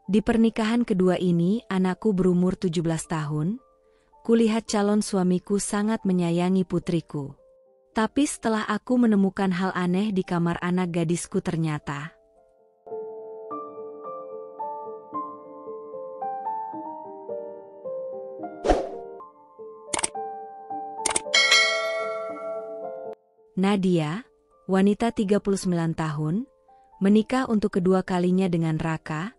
Di pernikahan kedua ini anakku berumur 17 tahun, kulihat calon suamiku sangat menyayangi putriku. Tapi setelah aku menemukan hal aneh di kamar anak gadisku ternyata Nadia, wanita 39 tahun, menikah untuk kedua kalinya dengan Raka,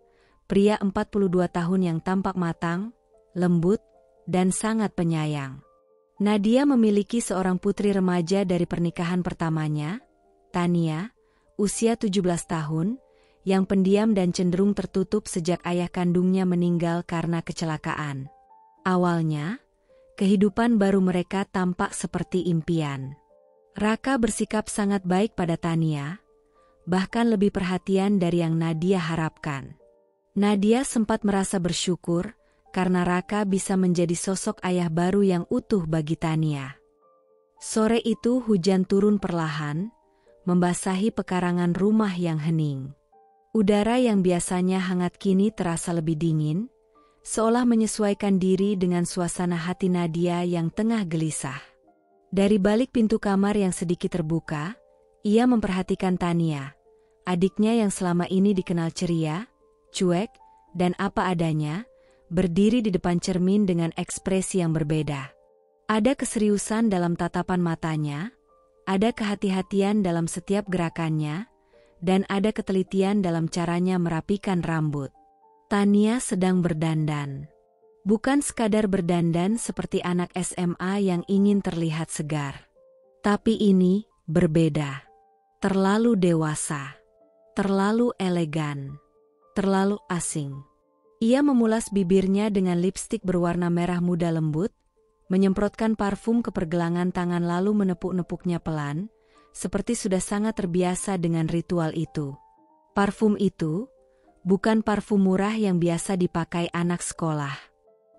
pria 42 tahun yang tampak matang, lembut, dan sangat penyayang. Nadia memiliki seorang putri remaja dari pernikahan pertamanya, Tania, usia 17 tahun, yang pendiam dan cenderung tertutup sejak ayah kandungnya meninggal karena kecelakaan. Awalnya, kehidupan baru mereka tampak seperti impian. Raka bersikap sangat baik pada Tania, bahkan lebih perhatian dari yang Nadia harapkan. Nadia sempat merasa bersyukur karena Raka bisa menjadi sosok ayah baru yang utuh bagi Tania. Sore itu hujan turun perlahan, membasahi pekarangan rumah yang hening. Udara yang biasanya hangat kini terasa lebih dingin, seolah menyesuaikan diri dengan suasana hati Nadia yang tengah gelisah. Dari balik pintu kamar yang sedikit terbuka, ia memperhatikan Tania, adiknya yang selama ini dikenal ceria, cuek, dan apa adanya, berdiri di depan cermin dengan ekspresi yang berbeda. Ada keseriusan dalam tatapan matanya, ada kehati-hatian dalam setiap gerakannya, dan ada ketelitian dalam caranya merapikan rambut. Tania sedang berdandan. Bukan sekadar berdandan seperti anak SMA yang ingin terlihat segar. Tapi ini berbeda. Terlalu dewasa. Terlalu elegan. Terlalu asing. Ia memulas bibirnya dengan lipstik berwarna merah muda lembut, menyemprotkan parfum ke pergelangan tangan lalu menepuk-nepuknya pelan, seperti sudah sangat terbiasa dengan ritual itu. Parfum itu bukan parfum murah yang biasa dipakai anak sekolah.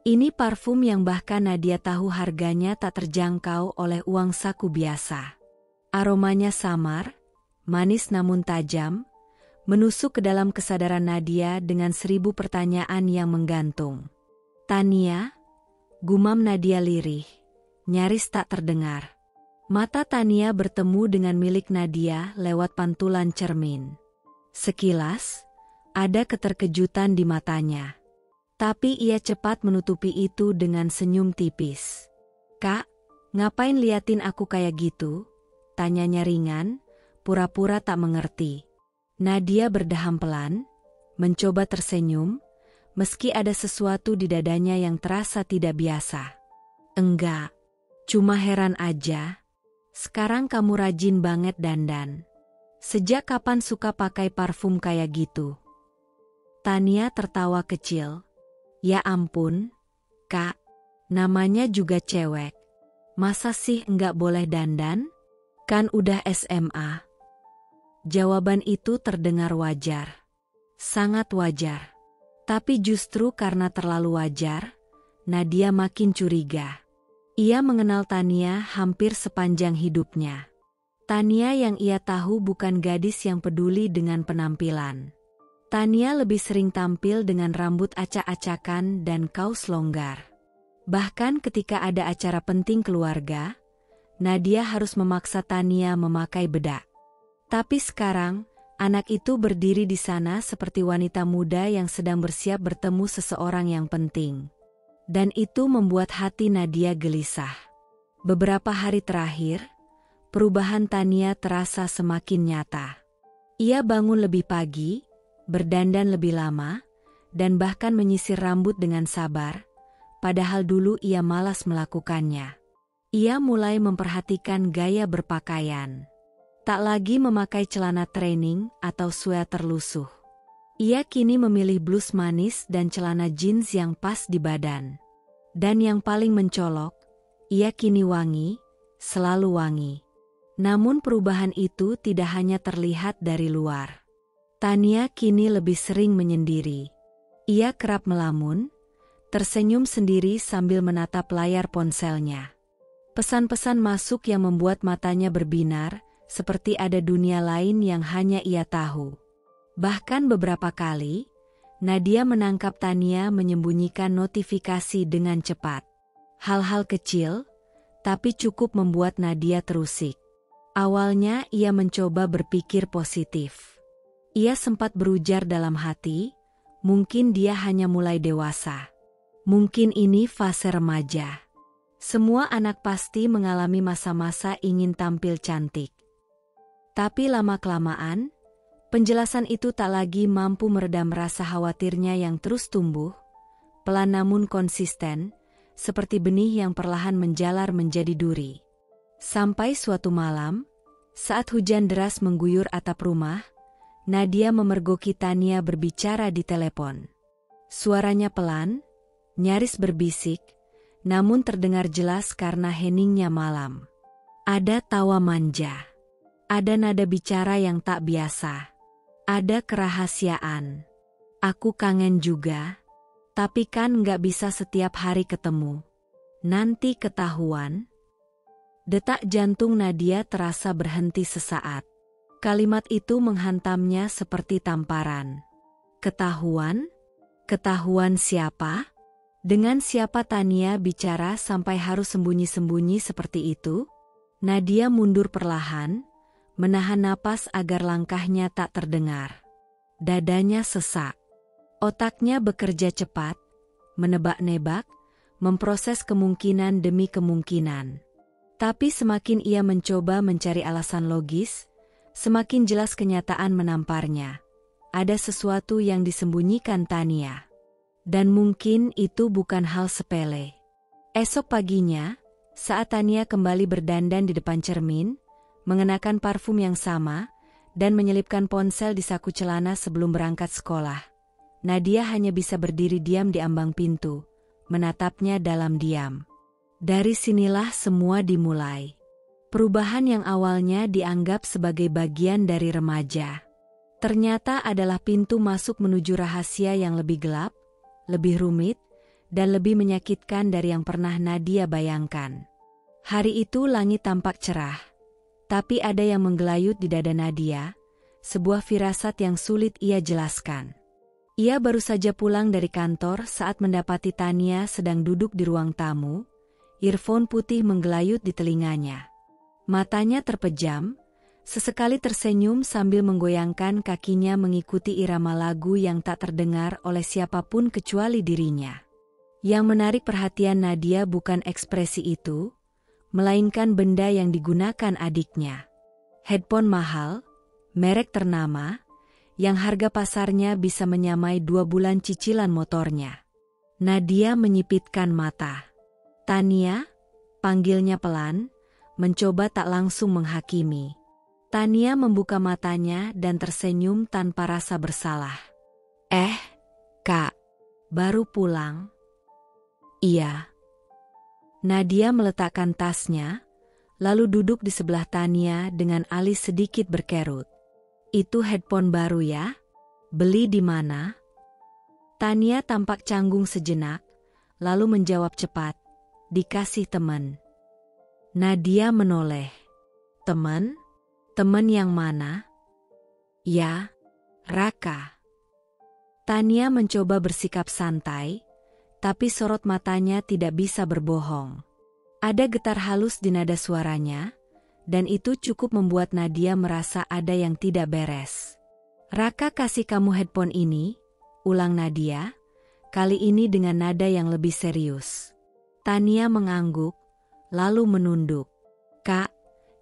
Ini parfum yang bahkan Nadia tahu harganya tak terjangkau oleh uang saku biasa. Aromanya samar, manis namun tajam, menusuk ke dalam kesadaran Nadia dengan 1000 pertanyaan yang menggantung. Tania, gumam Nadia lirih, nyaris tak terdengar. Mata Tania bertemu dengan milik Nadia lewat pantulan cermin. Sekilas, ada keterkejutan di matanya. Tapi ia cepat menutupi itu dengan senyum tipis. "Kak, ngapain liatin aku kayak gitu?" tanyanya ringan, pura-pura tak mengerti. Nadia berdaham pelan, mencoba tersenyum, meski ada sesuatu di dadanya yang terasa tidak biasa. "Enggak, cuma heran aja. Sekarang kamu rajin banget dandan. Sejak kapan suka pakai parfum kayak gitu?" Tania tertawa kecil. "Ya ampun, Kak, namanya juga cewek. Masa sih enggak boleh dandan? Kan udah SMA." Jawaban itu terdengar wajar. Sangat wajar. Tapi justru karena terlalu wajar, Nadia makin curiga. Ia mengenal Tania hampir sepanjang hidupnya. Tania yang ia tahu bukan gadis yang peduli dengan penampilan. Tania lebih sering tampil dengan rambut acak-acakan dan kaos longgar. Bahkan ketika ada acara penting keluarga, Nadia harus memaksa Tania memakai bedak. Tapi sekarang, anak itu berdiri di sana seperti wanita muda yang sedang bersiap bertemu seseorang yang penting. Dan itu membuat hati Nadia gelisah. Beberapa hari terakhir, perubahan Tania terasa semakin nyata. Ia bangun lebih pagi, berdandan lebih lama, dan bahkan menyisir rambut dengan sabar, padahal dulu ia malas melakukannya. Ia mulai memperhatikan gaya berpakaian. Tak lagi memakai celana training atau sweater lusuh. Ia kini memilih blus manis dan celana jeans yang pas di badan. Dan yang paling mencolok, ia kini wangi, selalu wangi. Namun perubahan itu tidak hanya terlihat dari luar. Tania kini lebih sering menyendiri. Ia kerap melamun, tersenyum sendiri sambil menatap layar ponselnya. Pesan-pesan masuk yang membuat matanya berbinar, seperti ada dunia lain yang hanya ia tahu. Bahkan beberapa kali, Nadia menangkap Tania menyembunyikan notifikasi dengan cepat. Hal-hal kecil, tapi cukup membuat Nadia terusik. Awalnya ia mencoba berpikir positif. Ia sempat berujar dalam hati, mungkin dia hanya mulai dewasa. Mungkin ini fase remaja. Semua anak pasti mengalami masa-masa ingin tampil cantik. Tapi lama-kelamaan, penjelasan itu tak lagi mampu meredam rasa khawatirnya yang terus tumbuh, pelan namun konsisten, seperti benih yang perlahan menjalar menjadi duri. Sampai suatu malam, saat hujan deras mengguyur atap rumah, Nadia memergoki Tania berbicara di telepon. Suaranya pelan, nyaris berbisik, namun terdengar jelas karena heningnya malam. Ada tawa manja. Ada nada bicara yang tak biasa. Ada kerahasiaan. Aku kangen juga. Tapi kan nggak bisa setiap hari ketemu. Nanti ketahuan. Detak jantung Nadia terasa berhenti sesaat. Kalimat itu menghantamnya seperti tamparan. Ketahuan? Ketahuan siapa? Dengan siapa Tania bicara sampai harus sembunyi-sembunyi seperti itu? Nadia mundur perlahan, menahan napas agar langkahnya tak terdengar. Dadanya sesak. Otaknya bekerja cepat, menebak-nebak, memproses kemungkinan demi kemungkinan. Tapi semakin ia mencoba mencari alasan logis, semakin jelas kenyataan menamparnya. Ada sesuatu yang disembunyikan Tania. Dan mungkin itu bukan hal sepele. Esok paginya, saat Tania kembali berdandan di depan cermin, mengenakan parfum yang sama, dan menyelipkan ponsel di saku celana sebelum berangkat sekolah, Nadia hanya bisa berdiri diam di ambang pintu, menatapnya dalam diam. Dari sinilah semua dimulai. Perubahan yang awalnya dianggap sebagai bagian dari remaja, ternyata adalah pintu masuk menuju rahasia yang lebih gelap, lebih rumit, dan lebih menyakitkan dari yang pernah Nadia bayangkan. Hari itu langit tampak cerah, tapi ada yang menggelayut di dada Nadia, sebuah firasat yang sulit ia jelaskan. Ia baru saja pulang dari kantor saat mendapati Tania sedang duduk di ruang tamu, earphone putih menggelayut di telinganya. Matanya terpejam, sesekali tersenyum sambil menggoyangkan kakinya mengikuti irama lagu yang tak terdengar oleh siapapun kecuali dirinya. Yang menarik perhatian Nadia bukan ekspresi itu, melainkan benda yang digunakan adiknya. Headphone mahal, merek ternama, yang harga pasarnya bisa menyamai 2 bulan cicilan motornya. Nadia menyipitkan mata. Tania, panggilnya pelan, mencoba tak langsung menghakimi. Tania membuka matanya dan tersenyum tanpa rasa bersalah. Kak, baru pulang? Iya. Nadia meletakkan tasnya, lalu duduk di sebelah Tania dengan alis sedikit berkerut. Itu headphone baru ya? Beli di mana? Tania tampak canggung sejenak, lalu menjawab cepat. Dikasih teman. Nadia menoleh. Teman? Teman yang mana? Ya, Raka. Tania mencoba bersikap santai, tapi sorot matanya tidak bisa berbohong. Ada getar halus di nada suaranya, dan itu cukup membuat Nadia merasa ada yang tidak beres. Raka kasih kamu headphone ini, ulang Nadia, kali ini dengan nada yang lebih serius. Tania mengangguk, lalu menunduk. Kak,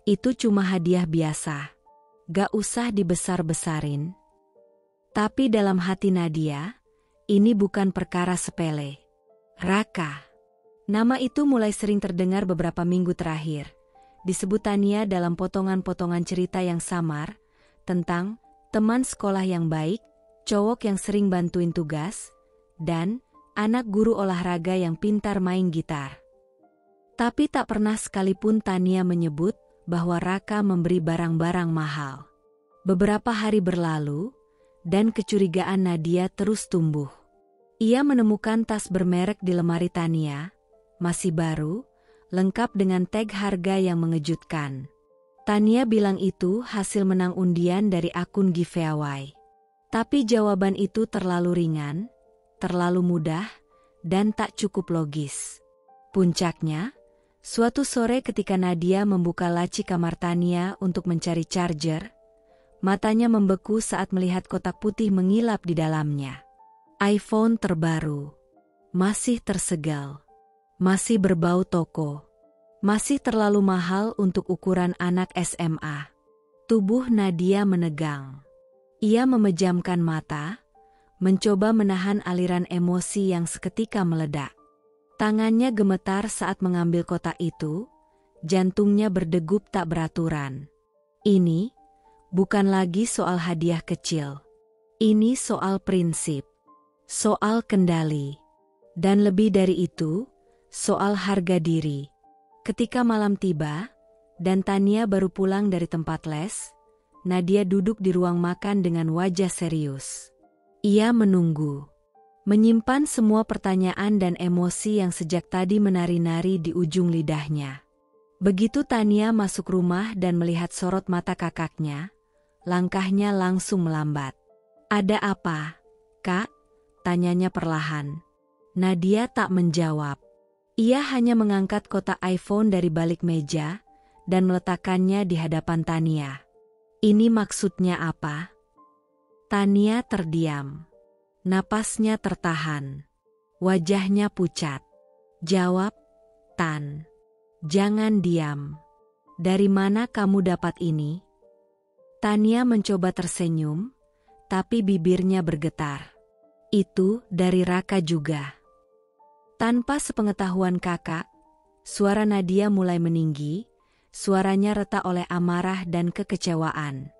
itu cuma hadiah biasa. Gak usah dibesar-besarin. Tapi dalam hati Nadia, ini bukan perkara sepele. Raka. Nama itu mulai sering terdengar beberapa minggu terakhir. Disebut Tania dalam potongan-potongan cerita yang samar, tentang teman sekolah yang baik, cowok yang sering bantuin tugas, dan anak guru olahraga yang pintar main gitar. Tapi tak pernah sekalipun Tania menyebut bahwa Raka memberi barang-barang mahal. Beberapa hari berlalu, dan kecurigaan Nadia terus tumbuh. Ia menemukan tas bermerek di lemari Tania, masih baru, lengkap dengan tag harga yang mengejutkan. Tania bilang itu hasil menang undian dari akun giveaway. Tapi jawaban itu terlalu ringan, terlalu mudah, dan tak cukup logis. Puncaknya, suatu sore ketika Nadia membuka laci kamar Tania untuk mencari charger, matanya membeku saat melihat kotak putih mengilap di dalamnya. iPhone terbaru. Masih tersegel. Masih berbau toko. Masih terlalu mahal untuk ukuran anak SMA. Tubuh Nadia menegang. Ia memejamkan mata, mencoba menahan aliran emosi yang seketika meledak. Tangannya gemetar saat mengambil kotak itu, jantungnya berdegup tak beraturan. Ini bukan lagi soal hadiah kecil. Ini soal prinsip, soal kendali, dan lebih dari itu, soal harga diri. Ketika malam tiba, dan Tania baru pulang dari tempat les, Nadia duduk di ruang makan dengan wajah serius. Ia menunggu, menyimpan semua pertanyaan dan emosi yang sejak tadi menari-nari di ujung lidahnya. Begitu Tania masuk rumah dan melihat sorot mata kakaknya, langkahnya langsung melambat. "Ada apa, Kak?" tanyanya perlahan. Nadia tak menjawab. Ia hanya mengangkat kotak iPhone dari balik meja dan meletakkannya di hadapan Tania. "Ini maksudnya apa?" Tania terdiam. Napasnya tertahan. Wajahnya pucat. "Jawab, Tan. Jangan diam. Dari mana kamu dapat ini?" Tania mencoba tersenyum, tapi bibirnya bergetar. "Itu dari Raka juga." Tanpa sepengetahuan kakak, suara Nadia mulai meninggi. Suaranya retak oleh amarah dan kekecewaan.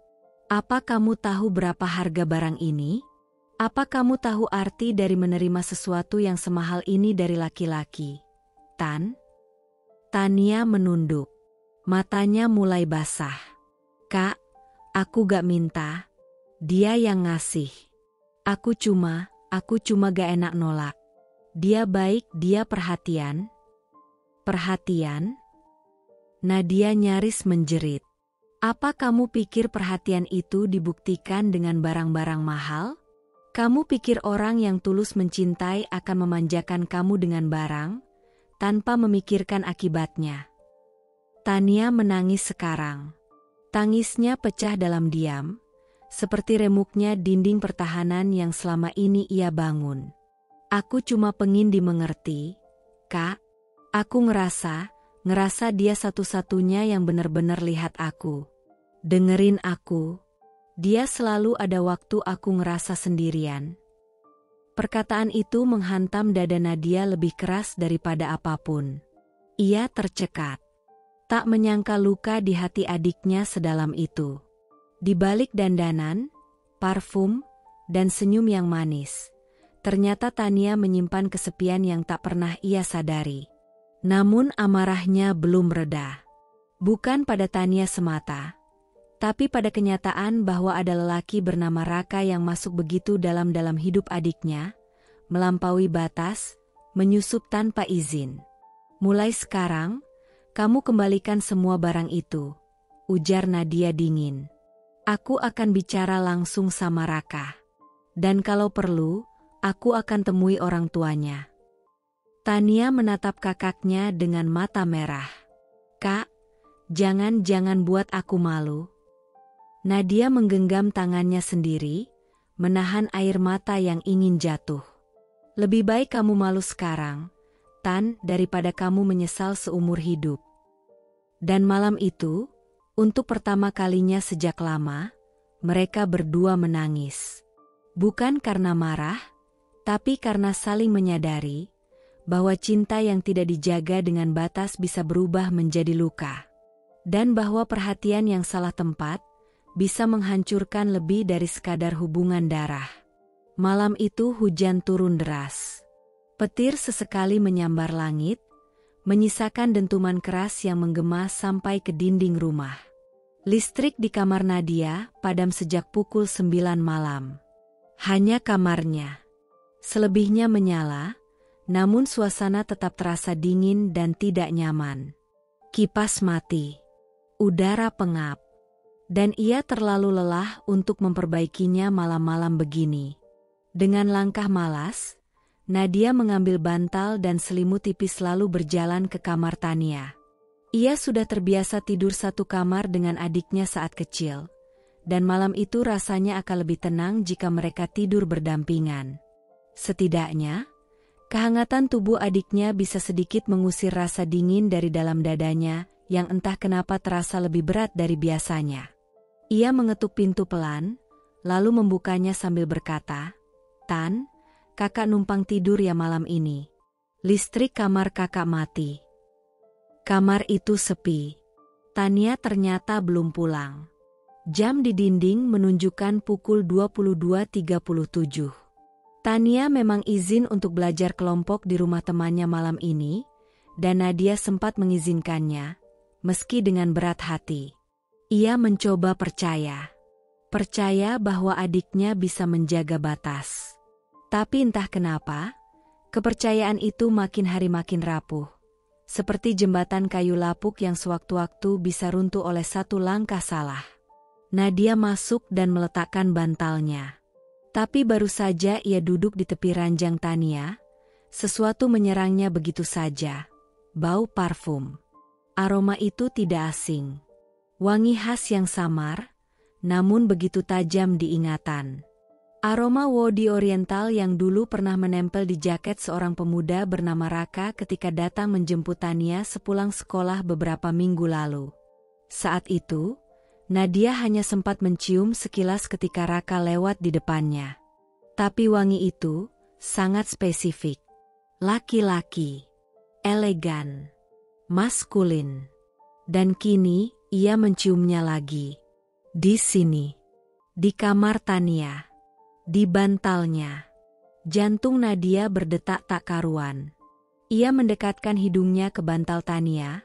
"Apa kamu tahu berapa harga barang ini? Apa kamu tahu arti dari menerima sesuatu yang semahal ini dari laki-laki, Tan?" Tania menunduk. Matanya mulai basah. "Kak, aku gak minta. Dia yang ngasih. Aku cuma gak enak nolak. Dia baik, dia perhatian." "Perhatian?" Nadia nyaris menjerit. "Apa kamu pikir perhatian itu dibuktikan dengan barang-barang mahal? Kamu pikir orang yang tulus mencintai akan memanjakan kamu dengan barang, tanpa memikirkan akibatnya?" Tania menangis sekarang. Tangisnya pecah dalam diam, seperti remuknya dinding pertahanan yang selama ini ia bangun. "Aku cuma pengin dimengerti, Kak. Aku ngerasa dia satu-satunya yang benar-benar lihat aku. Dengerin aku. Dia selalu ada waktu aku ngerasa sendirian." Perkataan itu menghantam dada Nadia lebih keras daripada apapun. Ia tercekat. Tak menyangka luka di hati adiknya sedalam itu. Di balik dandanan, parfum, dan senyum yang manis, ternyata Tania menyimpan kesepian yang tak pernah ia sadari. Namun amarahnya belum reda. Bukan pada Tania semata, tapi pada kenyataan bahwa ada lelaki bernama Raka yang masuk begitu dalam hidup adiknya, melampaui batas, menyusup tanpa izin. "Mulai sekarang, kamu kembalikan semua barang itu," ujar Nadia dingin. "Aku akan bicara langsung sama Raka. Dan kalau perlu, aku akan temui orang tuanya." Tania menatap kakaknya dengan mata merah. "Kak, jangan buat aku malu." Nadia menggenggam tangannya sendiri, menahan air mata yang ingin jatuh. "Lebih baik kamu malu sekarang, Tan, daripada kamu menyesal seumur hidup." Dan malam itu, untuk pertama kalinya sejak lama, mereka berdua menangis. Bukan karena marah, tapi karena saling menyadari bahwa cinta yang tidak dijaga dengan batas bisa berubah menjadi luka. Dan bahwa perhatian yang salah tempat bisa menghancurkan lebih dari sekadar hubungan darah. Malam itu hujan turun deras. Petir sesekali menyambar langit, menyisakan dentuman keras yang menggema sampai ke dinding rumah. Listrik di kamar Nadia padam sejak pukul 9 malam. Hanya kamarnya. Selebihnya menyala, namun suasana tetap terasa dingin dan tidak nyaman. Kipas mati. Udara pengap. Dan ia terlalu lelah untuk memperbaikinya malam-malam begini. Dengan langkah malas, Nadia mengambil bantal dan selimut tipis lalu berjalan ke kamar Tania. Ia sudah terbiasa tidur satu kamar dengan adiknya saat kecil, dan malam itu rasanya akan lebih tenang jika mereka tidur berdampingan. Setidaknya, kehangatan tubuh adiknya bisa sedikit mengusir rasa dingin dari dalam dadanya yang entah kenapa terasa lebih berat dari biasanya. Ia mengetuk pintu pelan, lalu membukanya sambil berkata, "Tan, kakak numpang tidur ya malam ini. Listrik kamar kakak mati." Kamar itu sepi. Tania ternyata belum pulang. Jam di dinding menunjukkan pukul 22.37. Tania memang izin untuk belajar kelompok di rumah temannya malam ini, dan Nadia sempat mengizinkannya, meski dengan berat hati. Ia mencoba percaya bahwa adiknya bisa menjaga batas. Tapi entah kenapa, kepercayaan itu makin hari makin rapuh. Seperti jembatan kayu lapuk yang sewaktu-waktu bisa runtuh oleh satu langkah salah. Nadia masuk dan meletakkan bantalnya. Tapi baru saja ia duduk di tepi ranjang Tania, sesuatu menyerangnya begitu saja. Bau parfum. Aroma itu tidak asing. Wangi khas yang samar, namun begitu tajam di ingatan. Aroma wodi oriental yang dulu pernah menempel di jaket seorang pemuda bernama Raka ketika datang menjemput Tania sepulang sekolah beberapa minggu lalu. Saat itu, Nadia hanya sempat mencium sekilas ketika Raka lewat di depannya. Tapi wangi itu sangat spesifik. Laki-laki, elegan, maskulin. Dan kini, ia menciumnya lagi. Di sini. Di kamar Tania. Di bantalnya. Jantung Nadia berdetak tak karuan. Ia mendekatkan hidungnya ke bantal Tania.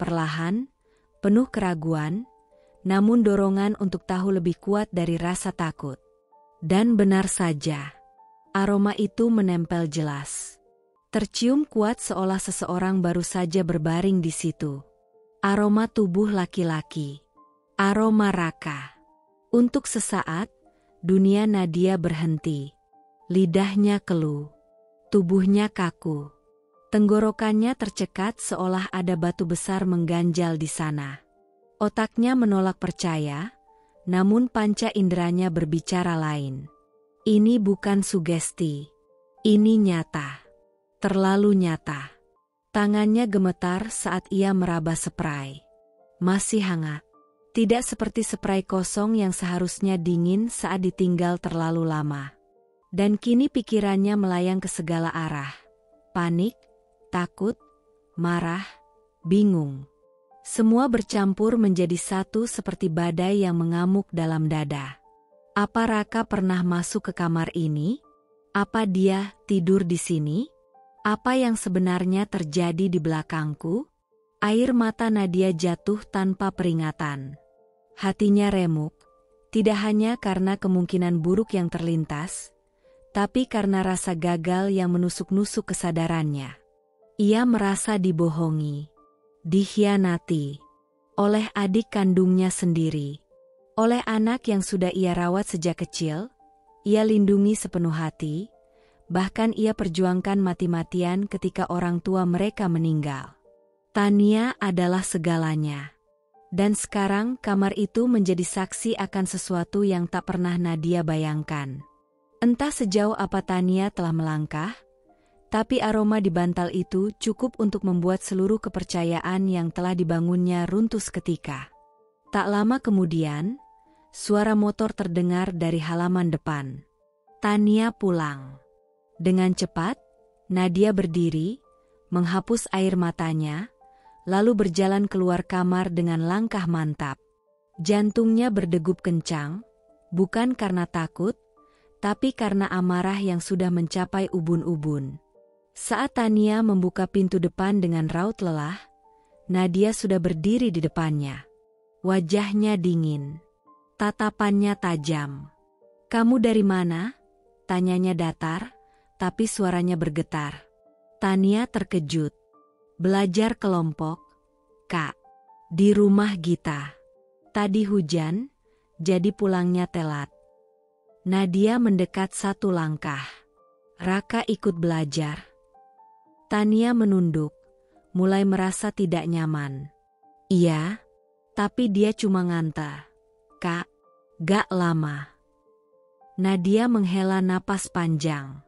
Perlahan, penuh keraguan, namun dorongan untuk tahu lebih kuat dari rasa takut. Dan benar saja. Aroma itu menempel jelas. Tercium kuat seolah seseorang baru saja berbaring di situ. Aroma tubuh laki-laki. Aroma Raka. Untuk sesaat, dunia Nadia berhenti. Lidahnya keluh. Tubuhnya kaku. Tenggorokannya tercekat seolah ada batu besar mengganjal di sana. Otaknya menolak percaya, namun panca inderanya berbicara lain. Ini bukan sugesti. Ini nyata. Terlalu nyata. Tangannya gemetar saat ia meraba spray. Masih hangat. Tidak seperti spray kosong yang seharusnya dingin saat ditinggal terlalu lama. Dan kini pikirannya melayang ke segala arah. Panik, takut, marah, bingung. Semua bercampur menjadi satu seperti badai yang mengamuk dalam dada. Apa Raka pernah masuk ke kamar ini? Apa dia tidur di sini? Apa yang sebenarnya terjadi di belakangku? Air mata Nadia jatuh tanpa peringatan. Hatinya remuk, tidak hanya karena kemungkinan buruk yang terlintas, tapi karena rasa gagal yang menusuk-nusuk kesadarannya. Ia merasa dibohongi, dikhianati, oleh adik kandungnya sendiri, oleh anak yang sudah ia rawat sejak kecil, ia lindungi sepenuh hati. Bahkan ia perjuangkan mati-matian ketika orang tua mereka meninggal. Tania adalah segalanya. Dan sekarang kamar itu menjadi saksi akan sesuatu yang tak pernah Nadia bayangkan. Entah sejauh apa Tania telah melangkah, tapi aroma di bantal itu cukup untuk membuat seluruh kepercayaan yang telah dibangunnya runtuh seketika. Tak lama kemudian, suara motor terdengar dari halaman depan. Tania pulang. Dengan cepat, Nadia berdiri, menghapus air matanya, lalu berjalan keluar kamar dengan langkah mantap. Jantungnya berdegup kencang, bukan karena takut, tapi karena amarah yang sudah mencapai ubun-ubun. Saat Tania membuka pintu depan dengan raut lelah, Nadia sudah berdiri di depannya. Wajahnya dingin, tatapannya tajam. "Kamu dari mana?" tanyanya datar, tapi suaranya bergetar. Tania terkejut. "Belajar kelompok, Kak. Di rumah Gita." Tadi hujan, jadi pulangnya telat. Nadia mendekat 1 langkah. Raka ikut belajar. Tania menunduk, mulai merasa tidak nyaman. Iya, tapi dia cuma nganter. Kak, gak lama. Nadia menghela napas panjang.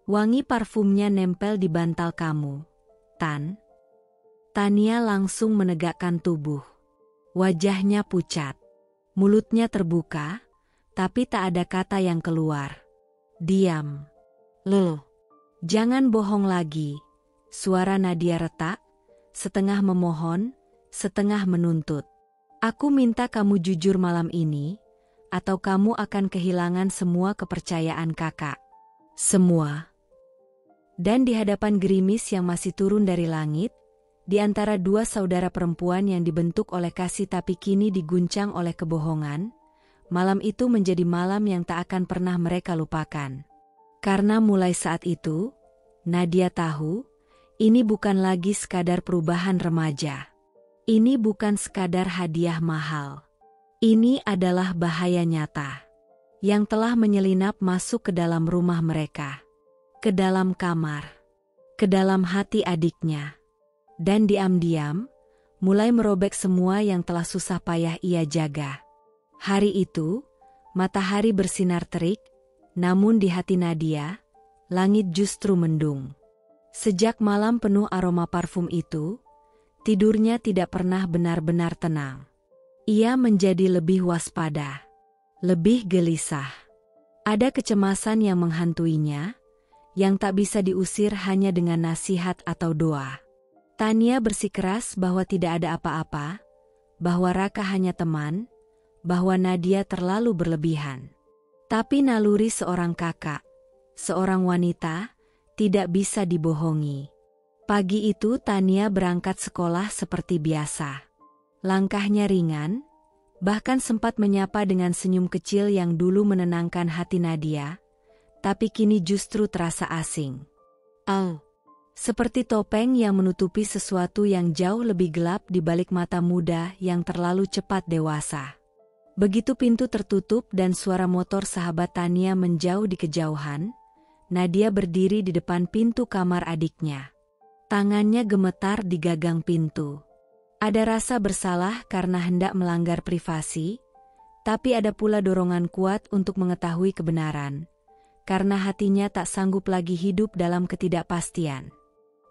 Wangi parfumnya nempel di bantal kamu, Tan. Tania langsung menegakkan tubuh. Wajahnya pucat. Mulutnya terbuka, tapi tak ada kata yang keluar. Diam. Loh, jangan bohong lagi. Suara Nadia retak, setengah memohon, setengah menuntut. Aku minta kamu jujur malam ini, atau kamu akan kehilangan semua kepercayaan kakak. Semua. Dan di hadapan gerimis yang masih turun dari langit, di antara 2 saudara perempuan yang dibentuk oleh kasih tapi kini diguncang oleh kebohongan, malam itu menjadi malam yang tak akan pernah mereka lupakan. Karena mulai saat itu, Nadia tahu, ini bukan lagi sekadar perubahan remaja. Ini bukan sekadar hadiah mahal. Ini adalah bahaya nyata yang telah menyelinap masuk ke dalam rumah mereka, ke dalam kamar, ke dalam hati adiknya. Dan diam-diam, mulai merobek semua yang telah susah payah ia jaga. Hari itu, matahari bersinar terik, namun di hati Nadia, langit justru mendung. Sejak malam penuh aroma parfum itu, tidurnya tidak pernah benar-benar tenang. Ia menjadi lebih waspada, lebih gelisah. Ada kecemasan yang menghantuinya, yang tak bisa diusir hanya dengan nasihat atau doa. Tania bersikeras bahwa tidak ada apa-apa, bahwa Raka hanya teman, bahwa Nadia terlalu berlebihan. Tapi naluri seorang kakak, seorang wanita, tidak bisa dibohongi. Pagi itu Tania berangkat sekolah seperti biasa. Langkahnya ringan, bahkan sempat menyapa dengan senyum kecil yang dulu menenangkan hati Nadia, tapi kini justru terasa asing. Seperti topeng yang menutupi sesuatu yang jauh lebih gelap di balik mata muda yang terlalu cepat dewasa. Begitu pintu tertutup dan suara motor sahabat Tania menjauh di kejauhan, Nadia berdiri di depan pintu kamar adiknya. Tangannya gemetar di gagang pintu. Ada rasa bersalah karena hendak melanggar privasi, tapi ada pula dorongan kuat untuk mengetahui kebenaran, karena hatinya tak sanggup lagi hidup dalam ketidakpastian.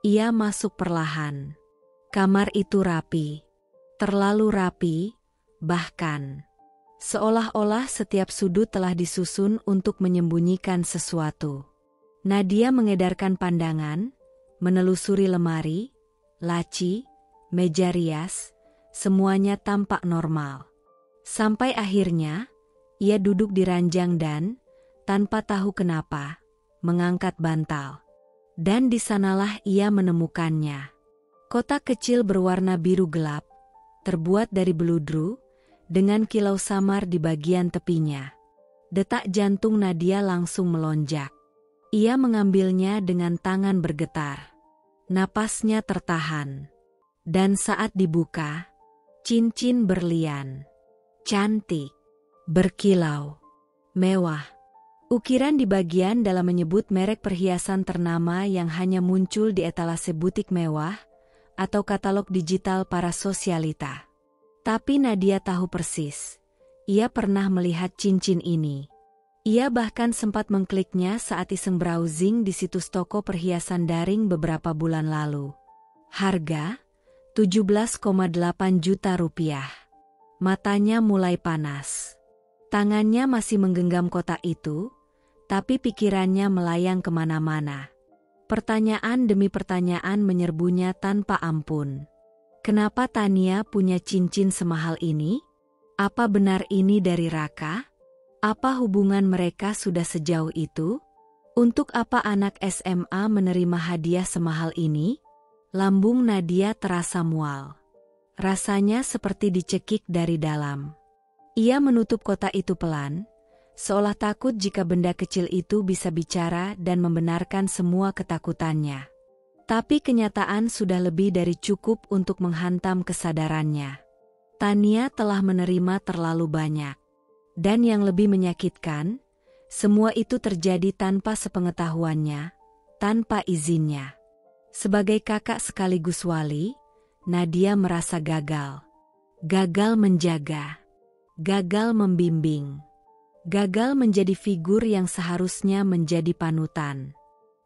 Ia masuk perlahan. Kamar itu rapi. Terlalu rapi, bahkan seolah-olah setiap sudut telah disusun untuk menyembunyikan sesuatu. Nadia mengedarkan pandangan, menelusuri lemari, laci, meja rias, semuanya tampak normal. Sampai akhirnya, ia duduk di ranjang dan, tanpa tahu kenapa, mengangkat bantal. Dan di sanalah ia menemukannya. Kotak kecil berwarna biru gelap, terbuat dari beludru, dengan kilau samar di bagian tepinya. Detak jantung Nadia langsung melonjak. Ia mengambilnya dengan tangan bergetar. Napasnya tertahan. Dan saat dibuka, cincin berlian. Cantik, berkilau, mewah. Ukiran di bagian dalam menyebut merek perhiasan ternama yang hanya muncul di etalase butik mewah atau katalog digital para sosialita. Tapi Nadia tahu persis, ia pernah melihat cincin ini. Ia bahkan sempat mengkliknya saat iseng browsing di situs toko perhiasan daring beberapa bulan lalu. Harga, 17,8 juta rupiah. Matanya mulai panas. Tangannya masih menggenggam kotak itu, tapi pikirannya melayang kemana-mana. Pertanyaan demi pertanyaan menyerbunya tanpa ampun. Kenapa Tania punya cincin semahal ini? Apa benar ini dari Raka? Apa hubungan mereka sudah sejauh itu? Untuk apa anak SMA menerima hadiah semahal ini? Lambung Nadia terasa mual. Rasanya seperti dicekik dari dalam. Ia menutup kotak itu pelan, seolah takut jika benda kecil itu bisa bicara dan membenarkan semua ketakutannya. Tapi kenyataan sudah lebih dari cukup untuk menghantam kesadarannya. Tania telah menerima terlalu banyak. Dan yang lebih menyakitkan, semua itu terjadi tanpa sepengetahuannya, tanpa izinnya. Sebagai kakak sekaligus wali, Nadia merasa gagal. Gagal menjaga. Gagal membimbing. Gagal menjadi figur yang seharusnya menjadi panutan.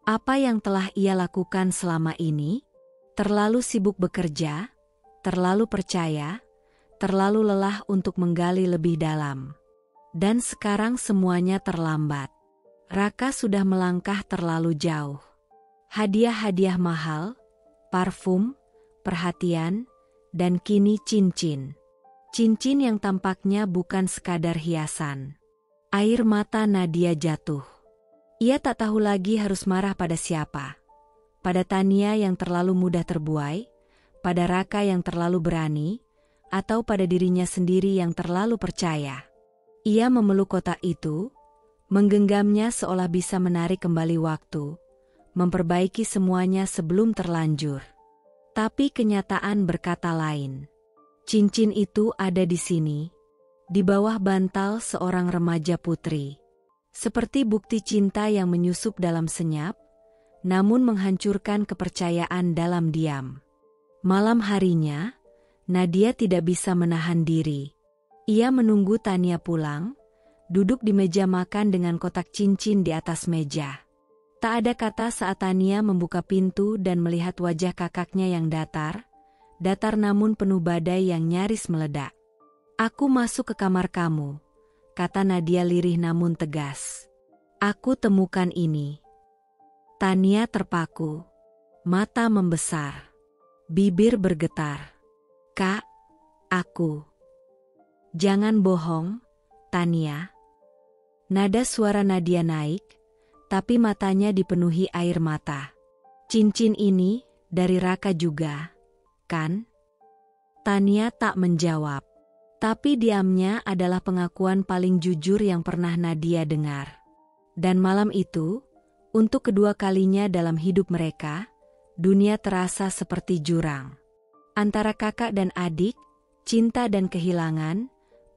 Apa yang telah ia lakukan selama ini? Terlalu sibuk bekerja, terlalu percaya, terlalu lelah untuk menggali lebih dalam. Dan sekarang semuanya terlambat. Raka sudah melangkah terlalu jauh. Hadiah-hadiah mahal, parfum, perhatian, dan kini cincin. Cincin yang tampaknya bukan sekadar hiasan. Air mata Nadia jatuh. Ia tak tahu lagi harus marah pada siapa. Pada Tania yang terlalu mudah terbuai, pada Raka yang terlalu berani, atau pada dirinya sendiri yang terlalu percaya. Ia memeluk kotak itu, menggenggamnya seolah bisa menarik kembali waktu, memperbaiki semuanya sebelum terlanjur. Tapi kenyataan berkata lain. Cincin itu ada di sini, di bawah bantal seorang remaja putri. Seperti bukti cinta yang menyusup dalam senyap, namun menghancurkan kepercayaan dalam diam. Malam harinya, Nadia tidak bisa menahan diri. Ia menunggu Tania pulang, duduk di meja makan dengan kotak cincin di atas meja. Tak ada kata saat Tania membuka pintu dan melihat wajah kakaknya yang datar namun penuh badai yang nyaris meledak. "Aku masuk ke kamar kamu," kata Nadia lirih namun tegas. "Aku temukan ini." Tania terpaku, mata membesar, bibir bergetar. "Kak, aku..." "Jangan bohong, Tania." Nada suara Nadia naik, tapi matanya dipenuhi air mata. "Cincin ini dari Raka juga, kan?" Tania tak menjawab, tapi diamnya adalah pengakuan paling jujur yang pernah Nadia dengar. Dan malam itu, untuk kedua kalinya dalam hidup mereka, dunia terasa seperti jurang. Antara kakak dan adik, cinta dan kehilangan,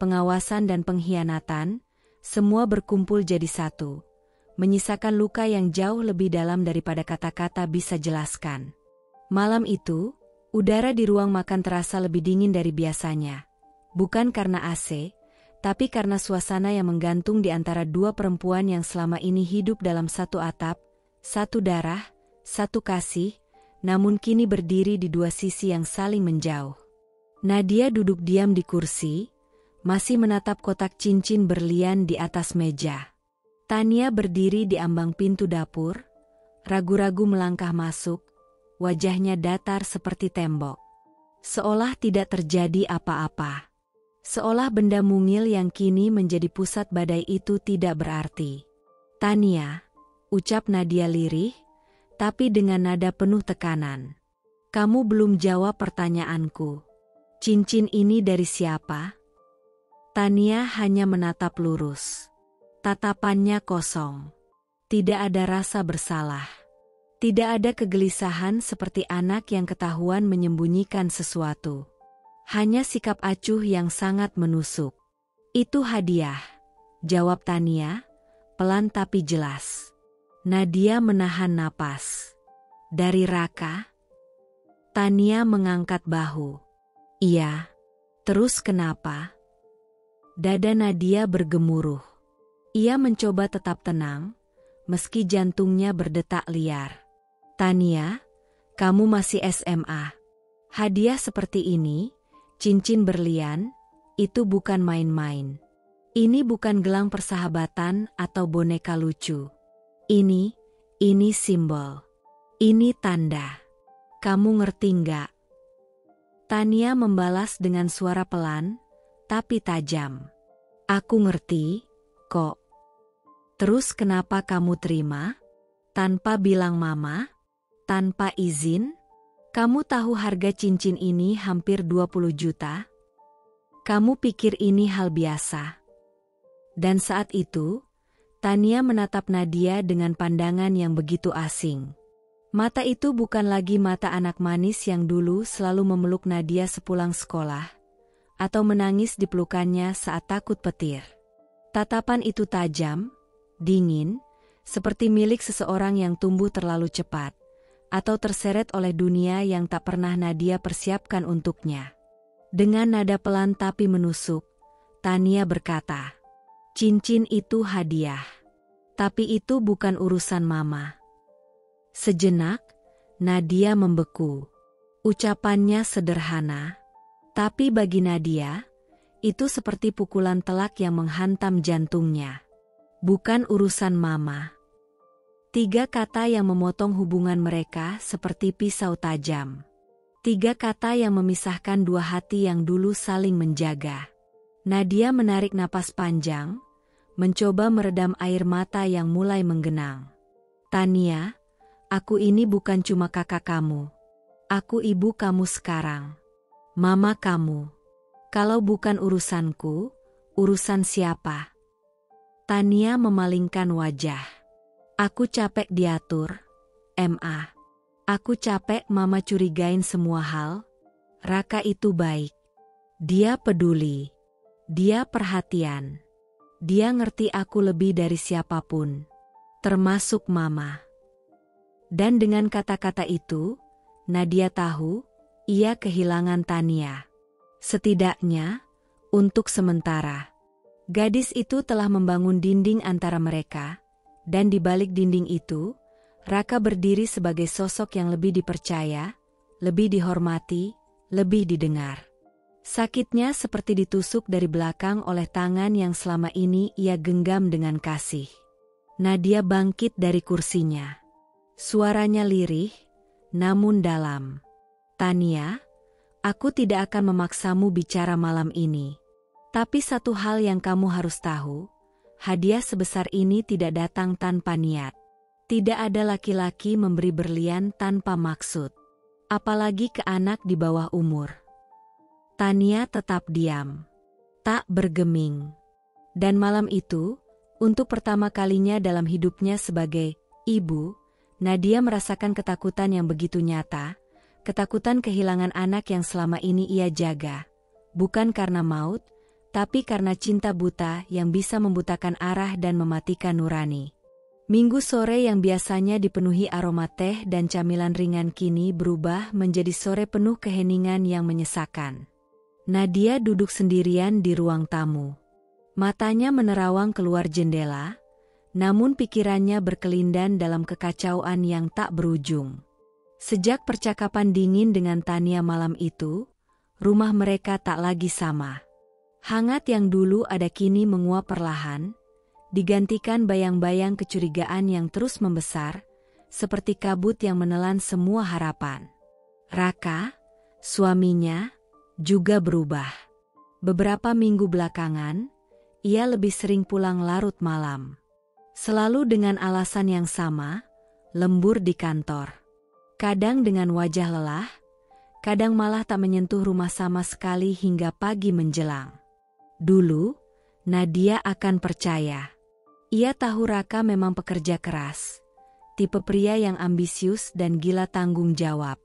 pengawasan dan pengkhianatan, semua berkumpul jadi satu, menyisakan luka yang jauh lebih dalam daripada kata-kata bisa jelaskan. Malam itu, udara di ruang makan terasa lebih dingin dari biasanya. Bukan karena AC, tapi karena suasana yang menggantung di antara dua perempuan yang selama ini hidup dalam satu atap, satu darah, satu kasih, namun kini berdiri di dua sisi yang saling menjauh. Nadia duduk diam di kursi, masih menatap kotak cincin berlian di atas meja. Tania berdiri di ambang pintu dapur, ragu-ragu melangkah masuk, wajahnya datar seperti tembok. Seolah tidak terjadi apa-apa. Seolah benda mungil yang kini menjadi pusat badai itu tidak berarti. "Tania," ucap Nadia lirih, tapi dengan nada penuh tekanan. "Kamu belum jawab pertanyaanku. Cincin ini dari siapa?" Tania hanya menatap lurus. Tatapannya kosong. Tidak ada rasa bersalah. Tidak ada kegelisahan seperti anak yang ketahuan menyembunyikan sesuatu. Hanya sikap acuh yang sangat menusuk. "Itu hadiah," jawab Tania, pelan tapi jelas. Nadia menahan napas. "Dari Raka?" Tania mengangkat bahu. "Iya." "Terus kenapa?" Dada Nadia bergemuruh. Ia mencoba tetap tenang, meski jantungnya berdetak liar. "Tania, kamu masih SMA. Hadiah seperti ini, cincin berlian, itu bukan main-main. Ini bukan gelang persahabatan atau boneka lucu. Ini simbol. Ini tanda. Kamu ngerti nggak?" Tania membalas dengan suara pelan, tapi tajam. "Aku ngerti, kok. Terus kenapa kamu terima? Tanpa bilang mama? Tanpa izin? Kamu tahu harga cincin ini hampir 20 juta? Kamu pikir ini hal biasa?" Dan saat itu, Tania menatap Nadia dengan pandangan yang begitu asing. Mata itu bukan lagi mata anak manis yang dulu selalu memeluk Nadia sepulang sekolah, atau menangis di pelukannya saat takut petir. Tatapan itu tajam, dingin, seperti milik seseorang yang tumbuh terlalu cepat, atau terseret oleh dunia yang tak pernah Nadia persiapkan untuknya. Dengan nada pelan tapi menusuk, Tania berkata, "Cincin itu hadiah. Tapi itu bukan urusan Mama." Sejenak, Nadia membeku. Ucapannya sederhana, tapi bagi Nadia, itu seperti pukulan telak yang menghantam jantungnya. Bukan urusan Mama. 3 kata yang memotong hubungan mereka seperti pisau tajam. 3 kata yang memisahkan 2 hati yang dulu saling menjaga. Nadia menarik napas panjang, mencoba meredam air mata yang mulai menggenang. "Tania, aku ini bukan cuma kakak kamu. Aku ibu kamu sekarang. Mama kamu. Kalau bukan urusanku, urusan siapa?" Tania memalingkan wajah. "Aku capek diatur, Ma. Aku capek Mama curigain semua hal. Raka itu baik. Dia peduli. Dia perhatian. Dia ngerti aku lebih dari siapapun, termasuk Mama." Dan dengan kata-kata itu, Nadia tahu, ia kehilangan Tania. Setidaknya, untuk sementara. Gadis itu telah membangun dinding antara mereka, dan di balik dinding itu, Raka berdiri sebagai sosok yang lebih dipercaya, lebih dihormati, lebih didengar. Sakitnya seperti ditusuk dari belakang oleh tangan yang selama ini ia genggam dengan kasih. Nadia bangkit dari kursinya. Suaranya lirih, namun dalam. "Tania, aku tidak akan memaksamu bicara malam ini. Tapi satu hal yang kamu harus tahu, hadiah sebesar ini tidak datang tanpa niat. Tidak ada laki-laki memberi berlian tanpa maksud. Apalagi ke anak di bawah umur." Tania tetap diam, tak bergeming. Dan malam itu, untuk pertama kalinya dalam hidupnya sebagai ibu, Nadia merasakan ketakutan yang begitu nyata, ketakutan kehilangan anak yang selama ini ia jaga. Bukan karena maut, tapi karena cinta buta yang bisa membutakan arah dan mematikan nurani. Minggu sore yang biasanya dipenuhi aroma teh dan camilan ringan kini berubah menjadi sore penuh keheningan yang menyesakan. Nadia duduk sendirian di ruang tamu. Matanya menerawang keluar jendela, namun pikirannya berkelindan dalam kekacauan yang tak berujung. Sejak percakapan dingin dengan Tania malam itu, rumah mereka tak lagi sama. Hangat yang dulu ada kini menguap perlahan, digantikan bayang-bayang kecurigaan yang terus membesar, seperti kabut yang menelan semua harapan. Raka, suaminya, juga berubah. Beberapa minggu belakangan, ia lebih sering pulang larut malam. Selalu dengan alasan yang sama, lembur di kantor. Kadang dengan wajah lelah, kadang malah tak menyentuh rumah sama sekali hingga pagi menjelang. Dulu, Nadia akan percaya. Ia tahu Raka memang pekerja keras, tipe pria yang ambisius dan gila tanggung jawab.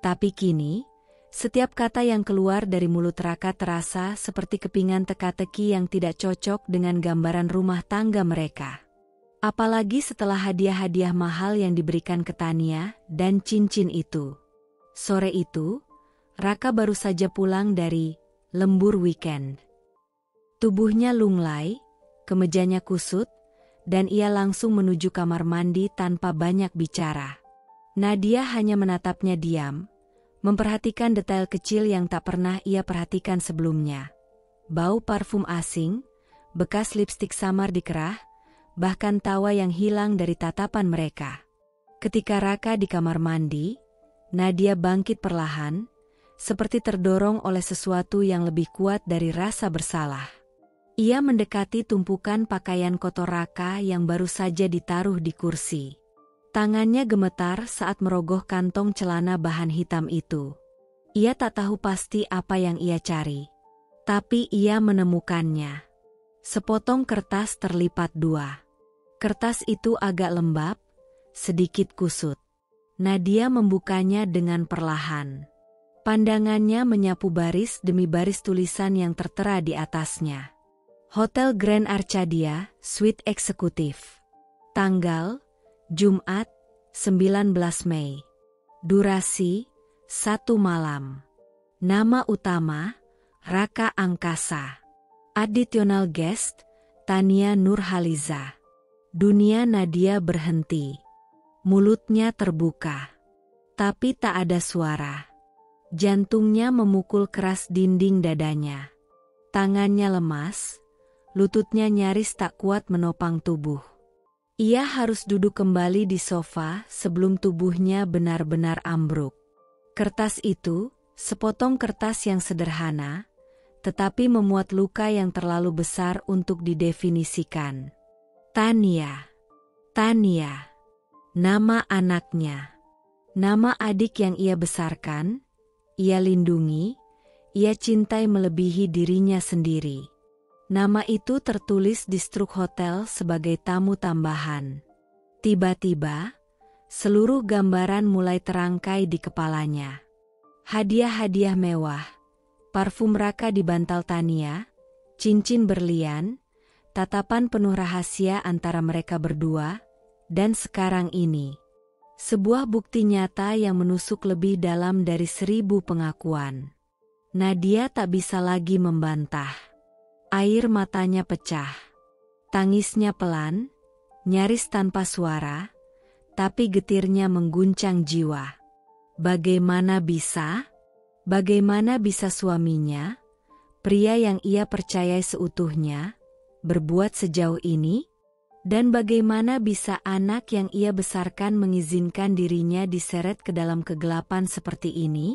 Tapi kini, setiap kata yang keluar dari mulut Raka terasa seperti kepingan teka-teki yang tidak cocok dengan gambaran rumah tangga mereka. Apalagi setelah hadiah-hadiah mahal yang diberikan ke Tania dan cincin itu. Sore itu, Raka baru saja pulang dari lembur weekend. Tubuhnya lunglai, kemejanya kusut, dan ia langsung menuju kamar mandi tanpa banyak bicara. Nadia hanya menatapnya diam, memperhatikan detail kecil yang tak pernah ia perhatikan sebelumnya. Bau parfum asing, bekas lipstik samar di kerah, bahkan tawa yang hilang dari tatapan mereka. Ketika Raka di kamar mandi, Nadia bangkit perlahan, seperti terdorong oleh sesuatu yang lebih kuat dari rasa bersalah. Ia mendekati tumpukan pakaian kotor Raka yang baru saja ditaruh di kursi. Tangannya gemetar saat merogoh kantong celana bahan hitam itu. Ia tak tahu pasti apa yang ia cari. Tapi ia menemukannya. Sepotong kertas terlipat 2. Kertas itu agak lembab, sedikit kusut. Nadia membukanya dengan perlahan. Pandangannya menyapu baris demi baris tulisan yang tertera di atasnya. Hotel Grand Arcadia, Suite Eksekutif. Tanggal, Jumat, 19 Mei. Durasi, 1 malam. Nama utama, Raka Angkasa. Additional guest, Tania Nurhaliza. Dunia Nadia berhenti. Mulutnya terbuka. Tapi tak ada suara. Jantungnya memukul keras dinding dadanya. Tangannya lemas, lututnya nyaris tak kuat menopang tubuh. Ia harus duduk kembali di sofa sebelum tubuhnya benar-benar ambruk. Kertas itu, sepotong kertas yang sederhana, tetapi memuat luka yang terlalu besar untuk didefinisikan. Tania. Tania. Nama anaknya. Nama adik yang ia besarkan, ia lindungi, ia cintai melebihi dirinya sendiri. Nama itu tertulis di struk hotel sebagai tamu tambahan. Tiba-tiba, seluruh gambaran mulai terangkai di kepalanya. Hadiah-hadiah mewah, parfum Raka di bantal Tania, cincin berlian, tatapan penuh rahasia antara mereka berdua, dan sekarang ini. Sebuah bukti nyata yang menusuk lebih dalam dari 1000 pengakuan. Nadia tak bisa lagi membantah. Air matanya pecah. Tangisnya pelan, nyaris tanpa suara, tapi getirnya mengguncang jiwa. Bagaimana bisa? Bagaimana bisa suaminya, pria yang ia percayai seutuhnya, berbuat sejauh ini? Dan bagaimana bisa anak yang ia besarkan mengizinkan dirinya diseret ke dalam kegelapan seperti ini?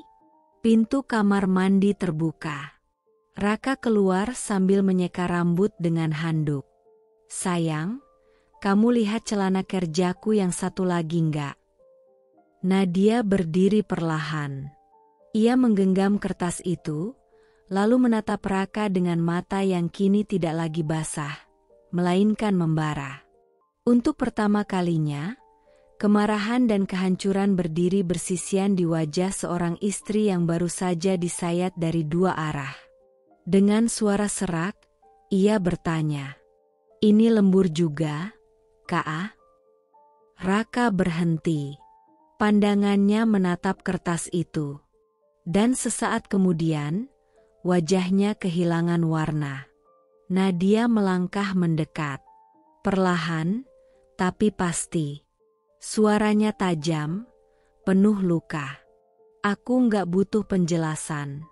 Pintu kamar mandi terbuka. Raka keluar sambil menyeka rambut dengan handuk. Sayang, kamu lihat celana kerjaku yang satu lagi enggak? Nadia berdiri perlahan. Ia menggenggam kertas itu, lalu menatap Raka dengan mata yang kini tidak lagi basah, melainkan membara. Untuk pertama kalinya, kemarahan dan kehancuran berdiri bersisian di wajah seorang istri yang baru saja disayat dari 2 arah. Dengan suara serak, ia bertanya, "Ini lembur juga, Kak?" Raka berhenti. Pandangannya menatap kertas itu. Dan sesaat kemudian, wajahnya kehilangan warna. Nadia melangkah mendekat. Perlahan, tapi pasti. Suaranya tajam, penuh luka. "Aku nggak butuh penjelasan.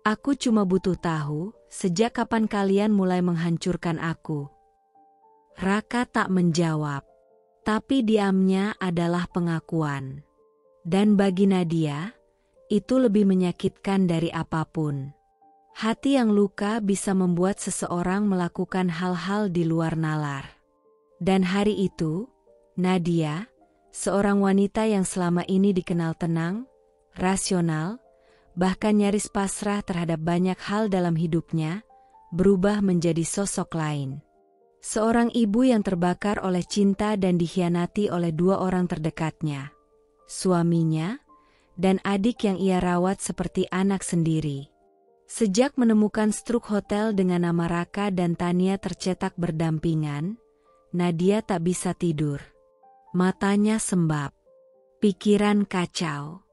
Aku cuma butuh tahu, sejak kapan kalian mulai menghancurkan aku?" Raka tak menjawab. Tapi diamnya adalah pengakuan. Dan bagi Nadia, itu lebih menyakitkan dari apapun. Hati yang luka bisa membuat seseorang melakukan hal-hal di luar nalar. Dan hari itu, Nadia, seorang wanita yang selama ini dikenal tenang, rasional, bahkan nyaris pasrah terhadap banyak hal dalam hidupnya, berubah menjadi sosok lain. Seorang ibu yang terbakar oleh cinta dan dikhianati oleh 2 orang terdekatnya, suaminya, dan adik yang ia rawat seperti anak sendiri. Sejak menemukan struk hotel dengan nama Raka dan Tania tercetak berdampingan, Nadia tak bisa tidur. Matanya sembab. Pikiran kacau.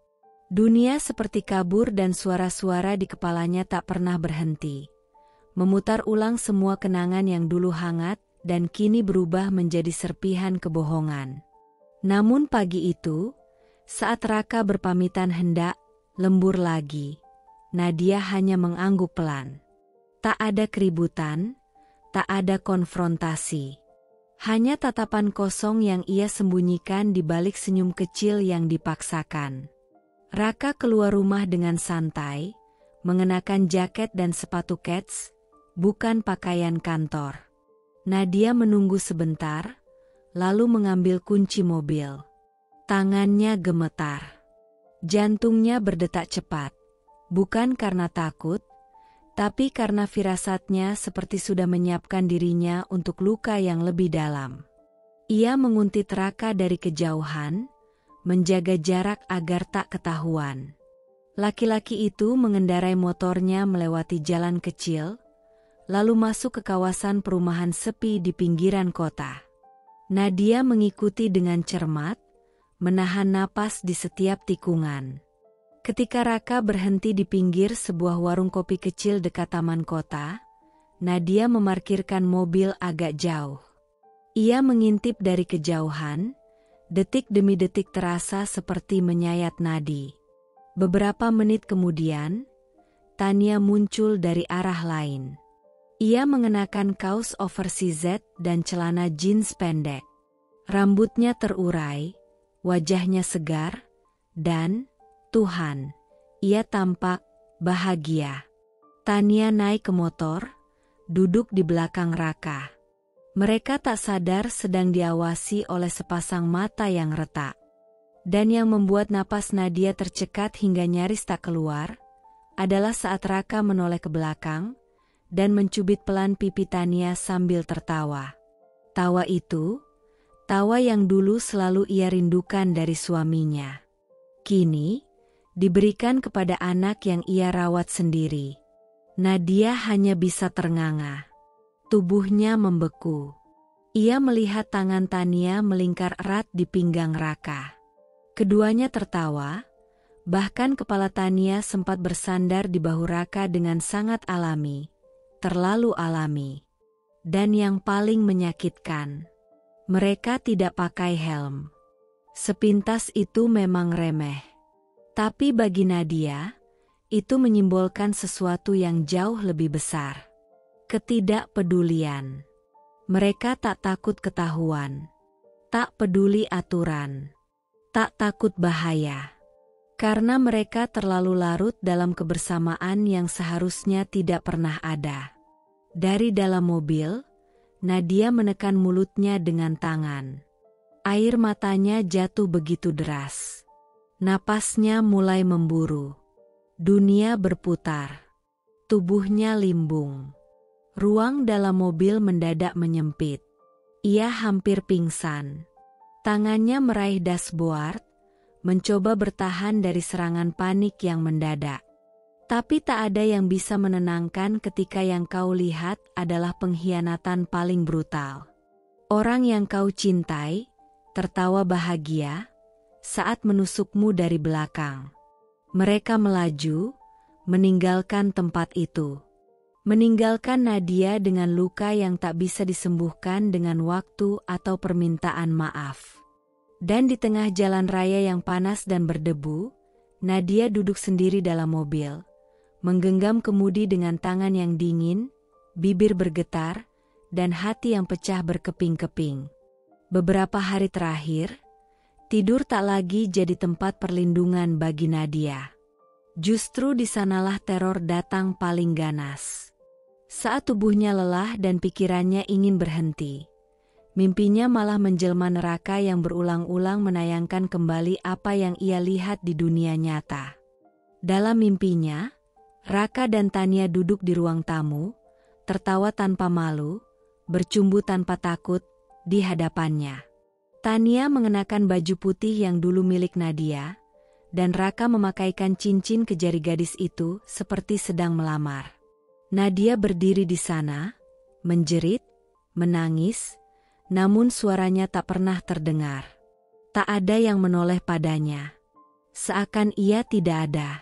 Dunia seperti kabur dan suara-suara di kepalanya tak pernah berhenti. Memutar ulang semua kenangan yang dulu hangat dan kini berubah menjadi serpihan kebohongan. Namun pagi itu, saat Raka berpamitan hendak lembur lagi, Nadia hanya mengangguk pelan. Tak ada keributan, tak ada konfrontasi. Hanya tatapan kosong yang ia sembunyikan di balik senyum kecil yang dipaksakan. Raka keluar rumah dengan santai, mengenakan jaket dan sepatu kets, bukan pakaian kantor. Nadia menunggu sebentar, lalu mengambil kunci mobil. Tangannya gemetar. Jantungnya berdetak cepat, bukan karena takut, tapi karena firasatnya seperti sudah menyiapkan dirinya untuk luka yang lebih dalam. Ia menguntit Raka dari kejauhan, menjaga jarak agar tak ketahuan. Laki-laki itu mengendarai motornya melewati jalan kecil, lalu masuk ke kawasan perumahan sepi di pinggiran kota. Nadia mengikuti dengan cermat, menahan napas di setiap tikungan. Ketika Raka berhenti di pinggir sebuah warung kopi kecil dekat taman kota, Nadia memarkirkan mobil agak jauh. Ia mengintip dari kejauhan, detik demi detik terasa seperti menyayat nadi. Beberapa menit kemudian, Tania muncul dari arah lain. Ia mengenakan kaos oversize dan celana jeans pendek. Rambutnya terurai, wajahnya segar, dan, Tuhan, ia tampak bahagia. Tania naik ke motor, duduk di belakang Raka. Mereka tak sadar sedang diawasi oleh sepasang mata yang retak. Dan yang membuat napas Nadia tercekat hingga nyaris tak keluar, adalah saat Raka menoleh ke belakang dan mencubit pelan pipi Tania sambil tertawa. Tawa itu, tawa yang dulu selalu ia rindukan dari suaminya. Kini, diberikan kepada anak yang ia rawat sendiri. Nadia hanya bisa ternganga. Tubuhnya membeku. Ia melihat tangan Tania melingkar erat di pinggang Raka. Keduanya tertawa, bahkan kepala Tania sempat bersandar di bahu Raka dengan sangat alami, terlalu alami. Dan yang paling menyakitkan, mereka tidak pakai helm. Sepintas itu memang remeh. Tapi bagi Nadia, itu menyimbolkan sesuatu yang jauh lebih besar. Ketidakpedulian. Mereka tak takut ketahuan, tak peduli aturan. Tak takut bahaya, karena mereka terlalu larut dalam kebersamaan yang seharusnya tidak pernah ada. Dari dalam mobil, Nadia menekan mulutnya dengan tangan. Air matanya jatuh begitu deras. Napasnya mulai memburu. Dunia berputar. Tubuhnya limbung. Ruang dalam mobil mendadak menyempit. Ia hampir pingsan. Tangannya meraih dashboard, mencoba bertahan dari serangan panik yang mendadak. Tapi tak ada yang bisa menenangkan ketika yang kau lihat adalah pengkhianatan paling brutal. Orang yang kau cintai, tertawa bahagia, saat menusukmu dari belakang. Mereka melaju, meninggalkan tempat itu. Meninggalkan Nadia dengan luka yang tak bisa disembuhkan dengan waktu atau permintaan maaf. Dan di tengah jalan raya yang panas dan berdebu, Nadia duduk sendiri dalam mobil, menggenggam kemudi dengan tangan yang dingin, bibir bergetar, dan hati yang pecah berkeping-keping. Beberapa hari terakhir, tidur tak lagi jadi tempat perlindungan bagi Nadia. Justru di sanalah teror datang paling ganas. Saat tubuhnya lelah dan pikirannya ingin berhenti, mimpinya malah menjelma neraka yang berulang-ulang menayangkan kembali apa yang ia lihat di dunia nyata. Dalam mimpinya, Raka dan Tania duduk di ruang tamu, tertawa tanpa malu, bercumbu tanpa takut, di hadapannya. Tania mengenakan baju putih yang dulu milik Nadia, dan Raka memakaikan cincin ke jari gadis itu seperti sedang melamar. Nadia berdiri di sana, menjerit, menangis, namun suaranya tak pernah terdengar. Tak ada yang menoleh padanya. Seakan ia tidak ada.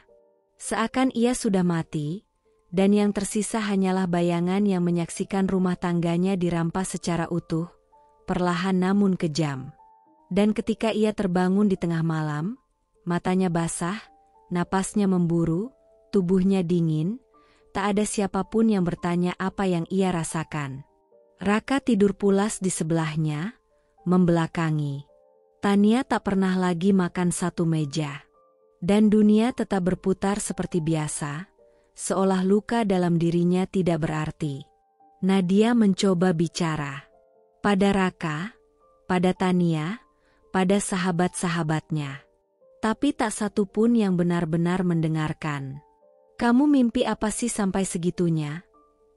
Seakan ia sudah mati, dan yang tersisa hanyalah bayangan yang menyaksikan rumah tangganya dirampas secara utuh, perlahan namun kejam. Dan ketika ia terbangun di tengah malam, matanya basah, napasnya memburu, tubuhnya dingin, tak ada siapapun yang bertanya apa yang ia rasakan. Raka tidur pulas di sebelahnya, membelakangi. Tania tak pernah lagi makan satu meja. Dan dunia tetap berputar seperti biasa, seolah luka dalam dirinya tidak berarti. Nadia mencoba bicara. Pada Raka, pada Tania, pada sahabat-sahabatnya. Tapi tak satu pun yang benar-benar mendengarkan. "Kamu mimpi apa sih sampai segitunya?"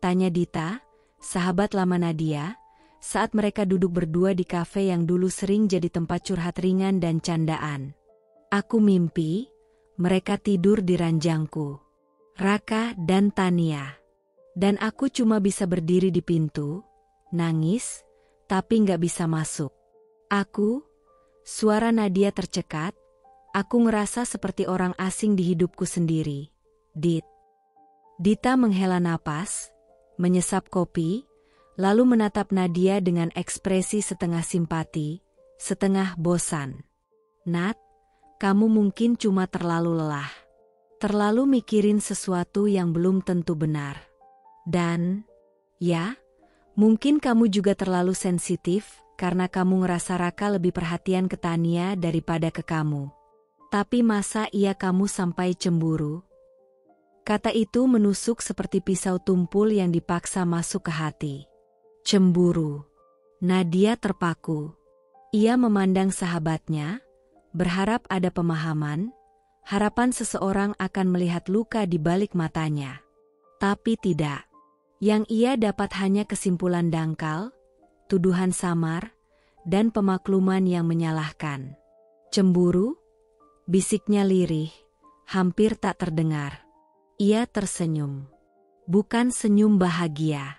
tanya Dita, sahabat lama Nadia, saat mereka duduk berdua di kafe yang dulu sering jadi tempat curhat ringan dan candaan. "Aku mimpi," mereka tidur di ranjangku. Raka dan Tania. Dan aku cuma bisa berdiri di pintu, nangis, tapi nggak bisa masuk. Suara Nadia tercekat, aku ngerasa seperti orang asing di hidupku sendiri. Dita menghela napas, menyesap kopi, lalu menatap Nadia dengan ekspresi setengah simpati, setengah bosan. Nat, kamu mungkin cuma terlalu lelah. Terlalu mikirin sesuatu yang belum tentu benar. Dan, ya, mungkin kamu juga terlalu sensitif karena kamu ngerasa Raka lebih perhatian ke Tania daripada ke kamu. Tapi masa iya kamu sampai cemburu? Kata itu menusuk seperti pisau tumpul yang dipaksa masuk ke hati. Cemburu. Nadia terpaku. Ia memandang sahabatnya, berharap ada pemahaman, harapan seseorang akan melihat luka di balik matanya. Tapi tidak. Yang ia dapat hanya kesimpulan dangkal, tuduhan samar, dan pemakluman yang menyalahkan. Cemburu? Bisiknya lirih, hampir tak terdengar. Ia tersenyum. Bukan senyum bahagia,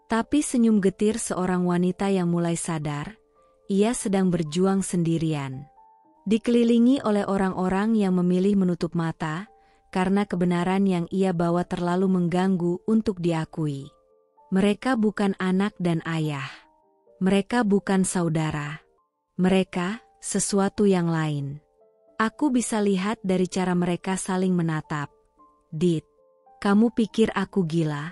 tapi senyum getir seorang wanita yang mulai sadar, ia sedang berjuang sendirian. Dikelilingi oleh orang-orang yang memilih menutup mata, karena kebenaran yang ia bawa terlalu mengganggu untuk diakui. Mereka bukan anak dan ayah. Mereka bukan saudara. Mereka sesuatu yang lain. Aku bisa lihat dari cara mereka saling menatap. Dit, kamu pikir aku gila?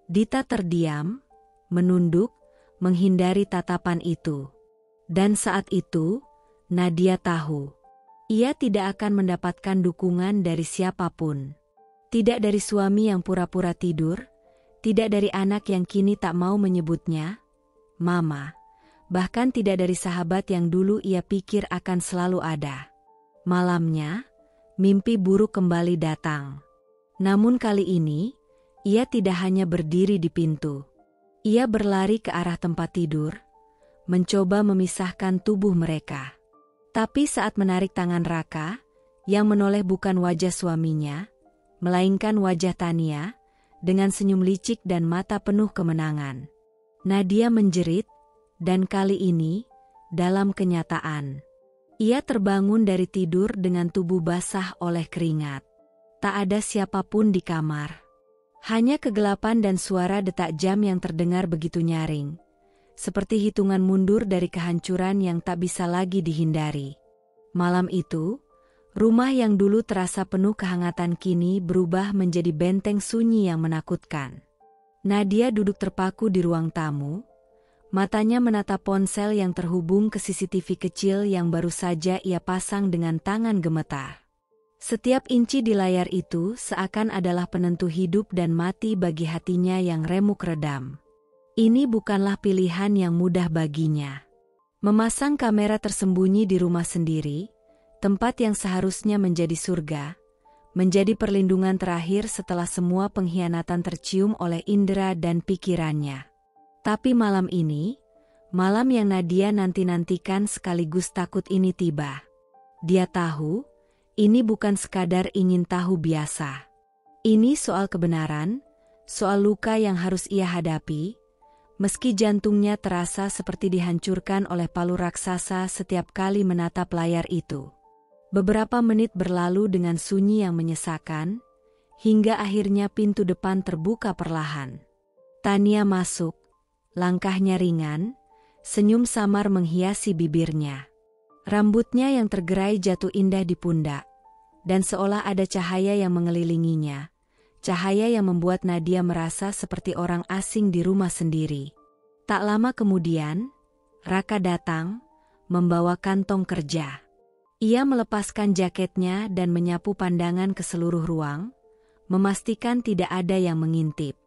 Dita terdiam, menunduk, menghindari tatapan itu. Dan saat itu, Nadia tahu. Ia tidak akan mendapatkan dukungan dari siapapun. Tidak dari suami yang pura-pura tidur, tidak dari anak yang kini tak mau menyebutnya Mama, bahkan tidak dari sahabat yang dulu ia pikir akan selalu ada. Malamnya, mimpi buruk kembali datang. Namun kali ini, ia tidak hanya berdiri di pintu. Ia berlari ke arah tempat tidur, mencoba memisahkan tubuh mereka. Tapi saat menarik tangan Raka, yang menoleh bukan wajah suaminya, melainkan wajah Tania, dengan senyum licik dan mata penuh kemenangan. Nadia menjerit, dan kali ini, dalam kenyataan. Ia terbangun dari tidur dengan tubuh basah oleh keringat. Tak ada siapapun di kamar. Hanya kegelapan dan suara detak jam yang terdengar begitu nyaring. Seperti hitungan mundur dari kehancuran yang tak bisa lagi dihindari. Malam itu, rumah yang dulu terasa penuh kehangatan kini berubah menjadi benteng sunyi yang menakutkan. Nadia duduk terpaku di ruang tamu, matanya menatap ponsel yang terhubung ke CCTV kecil yang baru saja ia pasang dengan tangan gemetar. Setiap inci di layar itu seakan adalah penentu hidup dan mati bagi hatinya yang remuk redam. Ini bukanlah pilihan yang mudah baginya. Memasang kamera tersembunyi di rumah sendiri, tempat yang seharusnya menjadi surga, menjadi perlindungan terakhir setelah semua pengkhianatan tercium oleh indera dan pikirannya. Tapi malam ini, malam yang Nadia nanti-nantikan sekaligus takut ini tiba. Dia tahu, ini bukan sekadar ingin tahu biasa. Ini soal kebenaran, soal luka yang harus ia hadapi, meski jantungnya terasa seperti dihancurkan oleh palu raksasa setiap kali menatap layar itu. Beberapa menit berlalu dengan sunyi yang menyesakan, hingga akhirnya pintu depan terbuka perlahan. Tania masuk, langkahnya ringan, senyum samar menghiasi bibirnya. Rambutnya yang tergerai jatuh indah di pundak, dan seolah ada cahaya yang mengelilinginya. Cahaya yang membuat Nadia merasa seperti orang asing di rumah sendiri. Tak lama kemudian, Raka datang, membawa kantong kerja. Ia melepaskan jaketnya dan menyapu pandangan ke seluruh ruang, memastikan tidak ada yang mengintip.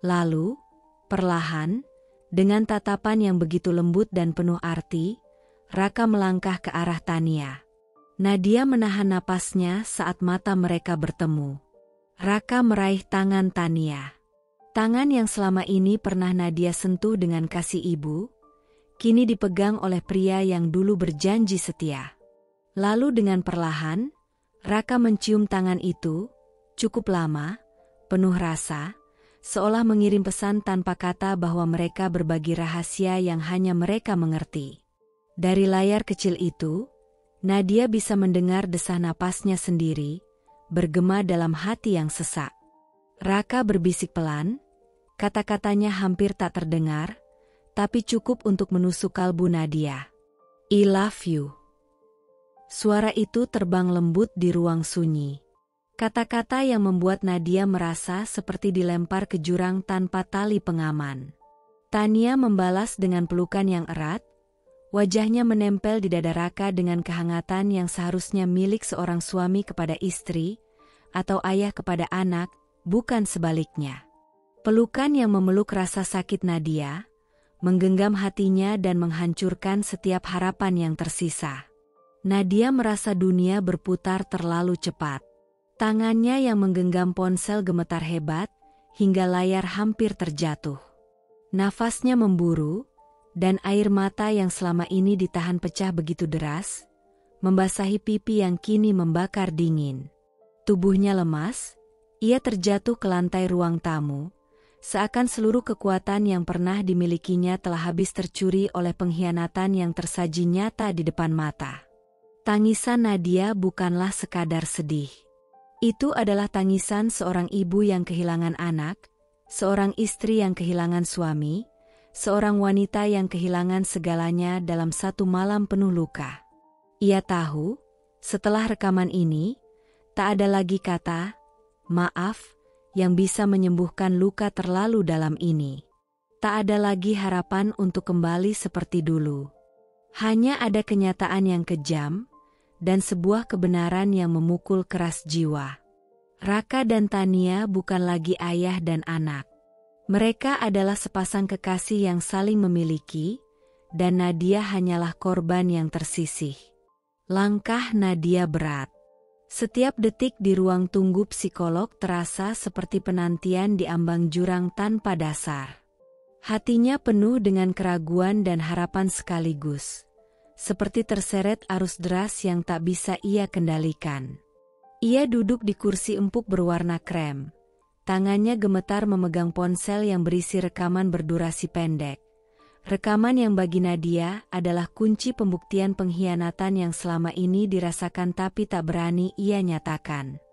Lalu, perlahan, dengan tatapan yang begitu lembut dan penuh arti, Raka melangkah ke arah Tania. Nadia menahan napasnya saat mata mereka bertemu. Raka meraih tangan Tania. Tangan yang selama ini pernah Nadia sentuh dengan kasih ibu, kini dipegang oleh pria yang dulu berjanji setia. Lalu dengan perlahan, Raka mencium tangan itu, cukup lama, penuh rasa, seolah mengirim pesan tanpa kata bahwa mereka berbagi rahasia yang hanya mereka mengerti. Dari layar kecil itu, Nadia bisa mendengar desah napasnya sendiri, bergema dalam hati yang sesak. Raka berbisik pelan, kata-katanya hampir tak terdengar, tapi cukup untuk menusuk kalbu Nadia. I love you. Suara itu terbang lembut di ruang sunyi. Kata-kata yang membuat Nadia merasa seperti dilempar ke jurang tanpa tali pengaman. Tania membalas dengan pelukan yang erat, wajahnya menempel di dada Raka dengan kehangatan yang seharusnya milik seorang suami kepada istri, atau ayah kepada anak, bukan sebaliknya. Pelukan yang memeluk rasa sakit Nadia, menggenggam hatinya dan menghancurkan setiap harapan yang tersisa. Nadia merasa dunia berputar terlalu cepat. Tangannya yang menggenggam ponsel gemetar hebat, hingga layar hampir terjatuh. Nafasnya memburu, dan air mata yang selama ini ditahan pecah begitu deras, membasahi pipi yang kini membakar dingin. Tubuhnya lemas, ia terjatuh ke lantai ruang tamu, seakan seluruh kekuatan yang pernah dimilikinya telah habis tercuri oleh pengkhianatan yang tersaji nyata di depan mata. Tangisan Nadia bukanlah sekadar sedih. Itu adalah tangisan seorang ibu yang kehilangan anak, seorang istri yang kehilangan suami, seorang wanita yang kehilangan segalanya dalam satu malam penuh luka. Ia tahu, setelah rekaman ini, tak ada lagi kata maaf yang bisa menyembuhkan luka terlalu dalam ini. Tak ada lagi harapan untuk kembali seperti dulu. Hanya ada kenyataan yang kejam, dan sebuah kebenaran yang memukul keras jiwa. Raka dan Tania bukan lagi ayah dan anak. Mereka adalah sepasang kekasih yang saling memiliki, dan Nadia hanyalah korban yang tersisih. Langkah Nadia berat. Setiap detik di ruang tunggu psikolog terasa seperti penantian di ambang jurang tanpa dasar. Hatinya penuh dengan keraguan dan harapan sekaligus. Seperti terseret arus deras yang tak bisa ia kendalikan. Ia duduk di kursi empuk berwarna krem. Tangannya gemetar memegang ponsel yang berisi rekaman berdurasi pendek. Rekaman yang bagi Nadia adalah kunci pembuktian pengkhianatan yang selama ini dirasakan tapi tak berani ia nyatakan.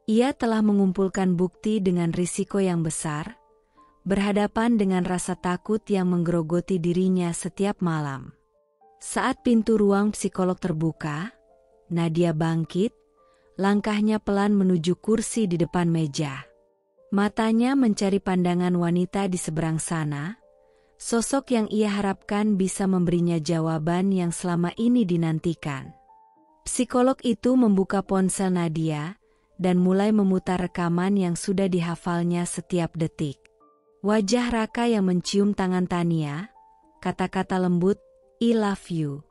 Ia telah mengumpulkan bukti dengan risiko yang besar, berhadapan dengan rasa takut yang menggerogoti dirinya setiap malam. Saat pintu ruang psikolog terbuka, Nadia bangkit, langkahnya pelan menuju kursi di depan meja. Matanya mencari pandangan wanita di seberang sana, sosok yang ia harapkan bisa memberinya jawaban yang selama ini dinantikan. Psikolog itu membuka ponsel Nadia dan mulai memutar rekaman yang sudah dihafalnya setiap detik. Wajah Raka yang mencium tangan Tania, kata-kata lembut, I love you.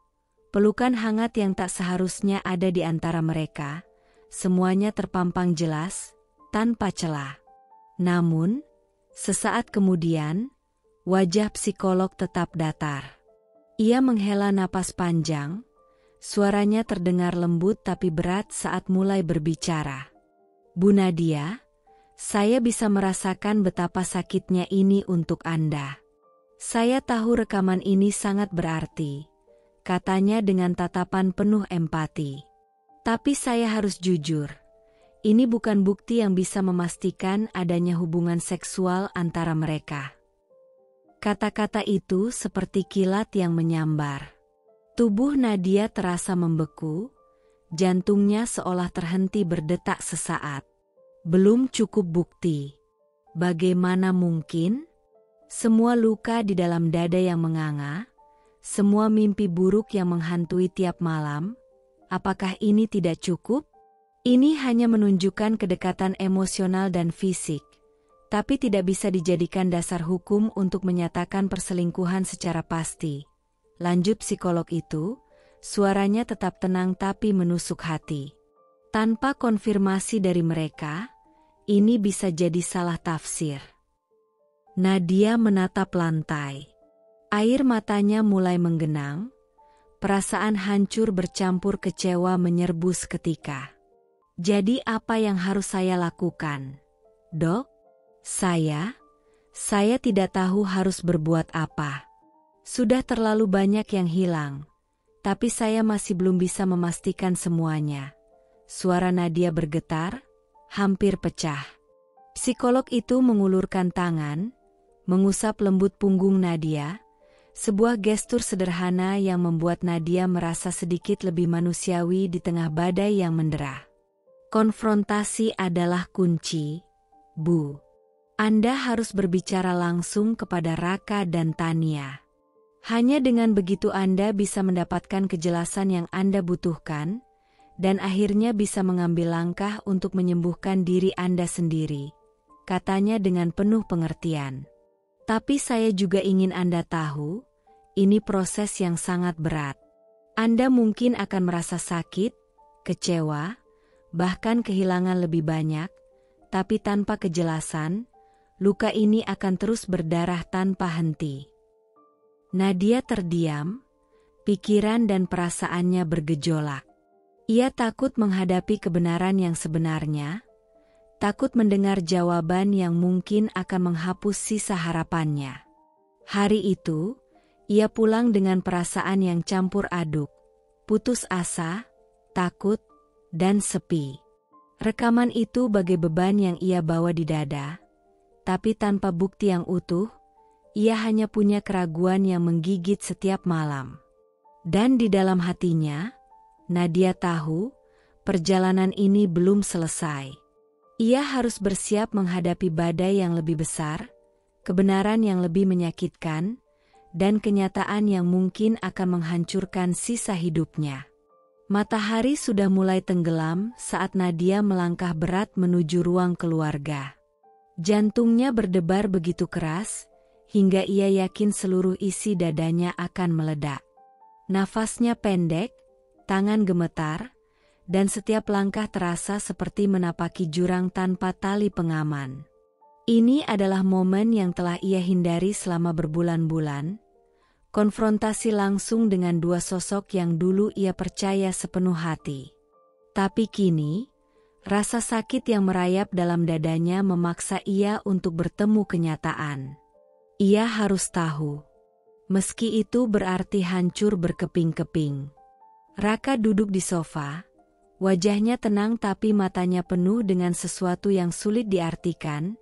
Pelukan hangat yang tak seharusnya ada di antara mereka, semuanya terpampang jelas, tanpa celah. Namun, sesaat kemudian, wajah psikolog tetap datar. Ia menghela napas panjang, suaranya terdengar lembut tapi berat saat mulai berbicara. Bu Nadia, saya bisa merasakan betapa sakitnya ini untuk Anda. Saya tahu rekaman ini sangat berarti, katanya dengan tatapan penuh empati. Tapi saya harus jujur, ini bukan bukti yang bisa memastikan adanya hubungan seksual antara mereka. Kata-kata itu seperti kilat yang menyambar. Tubuh Nadia terasa membeku, jantungnya seolah terhenti berdetak sesaat. Belum cukup bukti. Bagaimana mungkin? Semua luka di dalam dada yang menganga, semua mimpi buruk yang menghantui tiap malam, apakah ini tidak cukup? Ini hanya menunjukkan kedekatan emosional dan fisik, tapi tidak bisa dijadikan dasar hukum untuk menyatakan perselingkuhan secara pasti. Lanjut psikolog itu, suaranya tetap tenang tapi menusuk hati. Tanpa konfirmasi dari mereka, ini bisa jadi salah tafsir. Nadia menatap lantai. Air matanya mulai menggenang, perasaan hancur bercampur kecewa menyerbu seketika. Jadi apa yang harus saya lakukan? Dok, saya tidak tahu harus berbuat apa. Sudah terlalu banyak yang hilang, tapi saya masih belum bisa memastikan semuanya. Suara Nadia bergetar, hampir pecah. Psikolog itu mengulurkan tangan, mengusap lembut punggung Nadia, sebuah gestur sederhana yang membuat Nadia merasa sedikit lebih manusiawi di tengah badai yang mendera. Konfrontasi adalah kunci, Bu. Anda harus berbicara langsung kepada Raka dan Tania. Hanya dengan begitu Anda bisa mendapatkan kejelasan yang Anda butuhkan, dan akhirnya bisa mengambil langkah untuk menyembuhkan diri Anda sendiri, katanya dengan penuh pengertian. Tapi saya juga ingin Anda tahu, ini proses yang sangat berat. Anda mungkin akan merasa sakit, kecewa, bahkan kehilangan lebih banyak, tapi tanpa kejelasan, luka ini akan terus berdarah tanpa henti. Nadia terdiam, pikiran dan perasaannya bergejolak. Ia takut menghadapi kebenaran yang sebenarnya, takut mendengar jawaban yang mungkin akan menghapus sisa harapannya. Hari itu, ia pulang dengan perasaan yang campur aduk, putus asa, takut, dan sepi. Rekaman itu bagai beban yang ia bawa di dada, tapi tanpa bukti yang utuh, ia hanya punya keraguan yang menggigit setiap malam. Dan di dalam hatinya, Nadia tahu, perjalanan ini belum selesai. Ia harus bersiap menghadapi badai yang lebih besar, kebenaran yang lebih menyakitkan, dan kenyataan yang mungkin akan menghancurkan sisa hidupnya. Matahari sudah mulai tenggelam saat Nadia melangkah berat menuju ruang keluarga. Jantungnya berdebar begitu keras, hingga ia yakin seluruh isi dadanya akan meledak. Nafasnya pendek, tangan gemetar, dan setiap langkah terasa seperti menapaki jurang tanpa tali pengaman. Ini adalah momen yang telah ia hindari selama berbulan-bulan, konfrontasi langsung dengan dua sosok yang dulu ia percaya sepenuh hati. Tapi kini, rasa sakit yang merayap dalam dadanya memaksa ia untuk bertemu kenyataan. Ia harus tahu, meski itu berarti hancur berkeping-keping. Raka duduk di sofa, wajahnya tenang tapi matanya penuh dengan sesuatu yang sulit diartikan,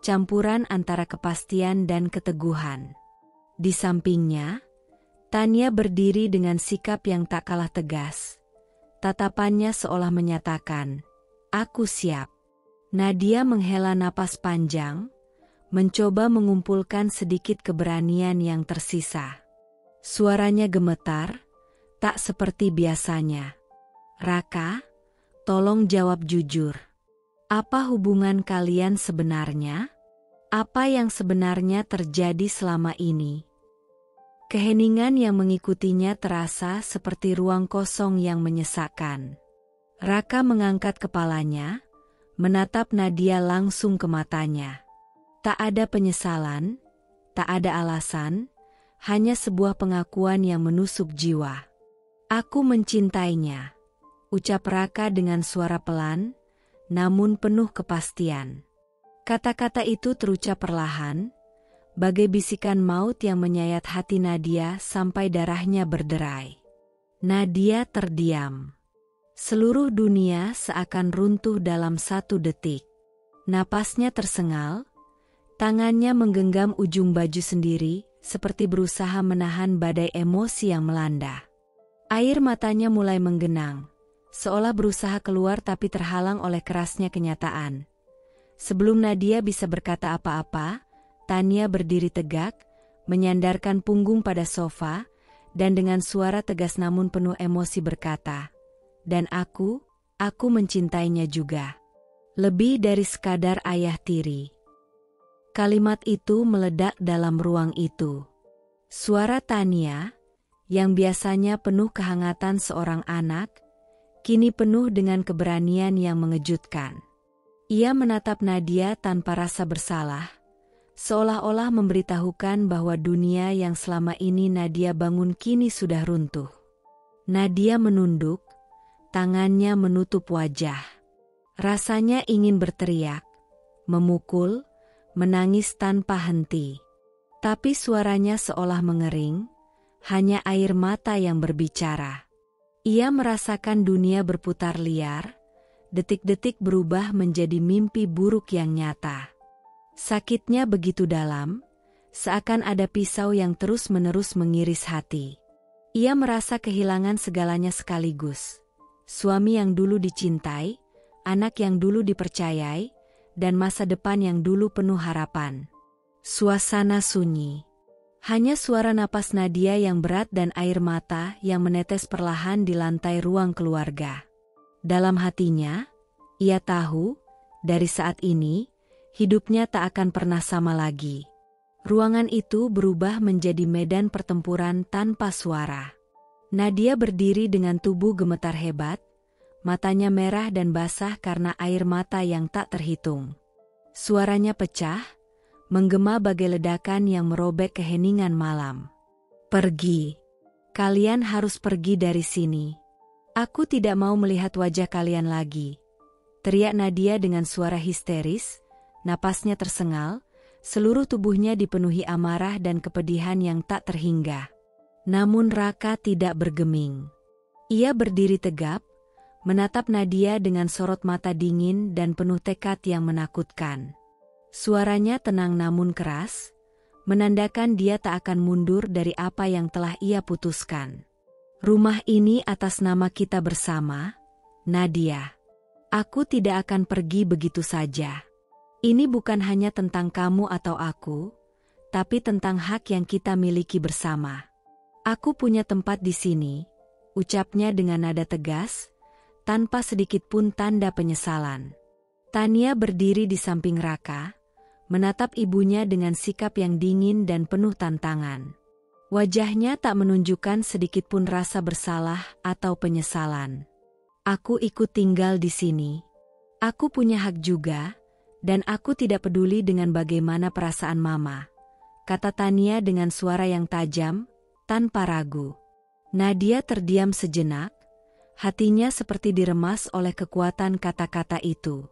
campuran antara kepastian dan keteguhan. Di sampingnya, Tania berdiri dengan sikap yang tak kalah tegas. Tatapannya seolah menyatakan, "Aku siap." Nadia menghela napas panjang, mencoba mengumpulkan sedikit keberanian yang tersisa. Suaranya gemetar, tak seperti biasanya. "Raka, tolong jawab jujur. Apa hubungan kalian sebenarnya? Apa yang sebenarnya terjadi selama ini?" Keheningan yang mengikutinya terasa seperti ruang kosong yang menyesakkan. Raka mengangkat kepalanya, menatap Nadia langsung ke matanya. Tak ada penyesalan, tak ada alasan, hanya sebuah pengakuan yang menusuk jiwa. "Aku mencintainya," ucap Raka dengan suara pelan, namun penuh kepastian. Kata-kata itu terucap perlahan, bagai bisikan maut yang menyayat hati Nadia sampai darahnya berderai. Nadia terdiam. Seluruh dunia seakan runtuh dalam satu detik. Napasnya tersengal, tangannya menggenggam ujung baju sendiri, seperti berusaha menahan badai emosi yang melanda. Air matanya mulai menggenang, seolah berusaha keluar tapi terhalang oleh kerasnya kenyataan. Sebelum Nadia bisa berkata apa-apa, Tania berdiri tegak, menyandarkan punggung pada sofa, dan dengan suara tegas namun penuh emosi berkata, "Dan aku mencintainya juga. Lebih dari sekadar ayah tiri." Kalimat itu meledak dalam ruang itu. Suara Tania, yang biasanya penuh kehangatan seorang anak, kini penuh dengan keberanian yang mengejutkan. Ia menatap Nadia tanpa rasa bersalah, seolah-olah memberitahukan bahwa dunia yang selama ini Nadia bangun kini sudah runtuh. Nadia menunduk, tangannya menutup wajah. Rasanya ingin berteriak, memukul, menangis tanpa henti. Tapi suaranya seolah mengering, hanya air mata yang berbicara. Ia merasakan dunia berputar liar, detik-detik berubah menjadi mimpi buruk yang nyata. Sakitnya begitu dalam, seakan ada pisau yang terus-menerus mengiris hati. Ia merasa kehilangan segalanya sekaligus. Suami yang dulu dicintai, anak yang dulu dipercayai, dan masa depan yang dulu penuh harapan. Suasana sunyi. Hanya suara napas Nadia yang berat dan air mata yang menetes perlahan di lantai ruang keluarga. Dalam hatinya, ia tahu, dari saat ini, hidupnya tak akan pernah sama lagi. Ruangan itu berubah menjadi medan pertempuran tanpa suara. Nadia berdiri dengan tubuh gemetar hebat, matanya merah dan basah karena air mata yang tak terhitung. Suaranya pecah, menggema bagai ledakan yang merobek keheningan malam. "Pergi. Kalian harus pergi dari sini. Aku tidak mau melihat wajah kalian lagi," teriak Nadia dengan suara histeris, napasnya tersengal, seluruh tubuhnya dipenuhi amarah dan kepedihan yang tak terhingga. Namun Raka tidak bergeming. Ia berdiri tegap, menatap Nadia dengan sorot mata dingin dan penuh tekad yang menakutkan. Suaranya tenang namun keras, menandakan dia tak akan mundur dari apa yang telah ia putuskan. "Rumah ini atas nama kita bersama, Nadia. Aku tidak akan pergi begitu saja. Ini bukan hanya tentang kamu atau aku, tapi tentang hak yang kita miliki bersama. Aku punya tempat di sini," ucapnya dengan nada tegas, tanpa sedikit pun tanda penyesalan. Tania berdiri di samping Raka, menatap ibunya dengan sikap yang dingin dan penuh tantangan. Wajahnya tak menunjukkan sedikit pun rasa bersalah atau penyesalan. "Aku ikut tinggal di sini. Aku punya hak juga, dan aku tidak peduli dengan bagaimana perasaan Mama," kata Tania dengan suara yang tajam, tanpa ragu. Nadia terdiam sejenak, hatinya seperti diremas oleh kekuatan kata-kata itu.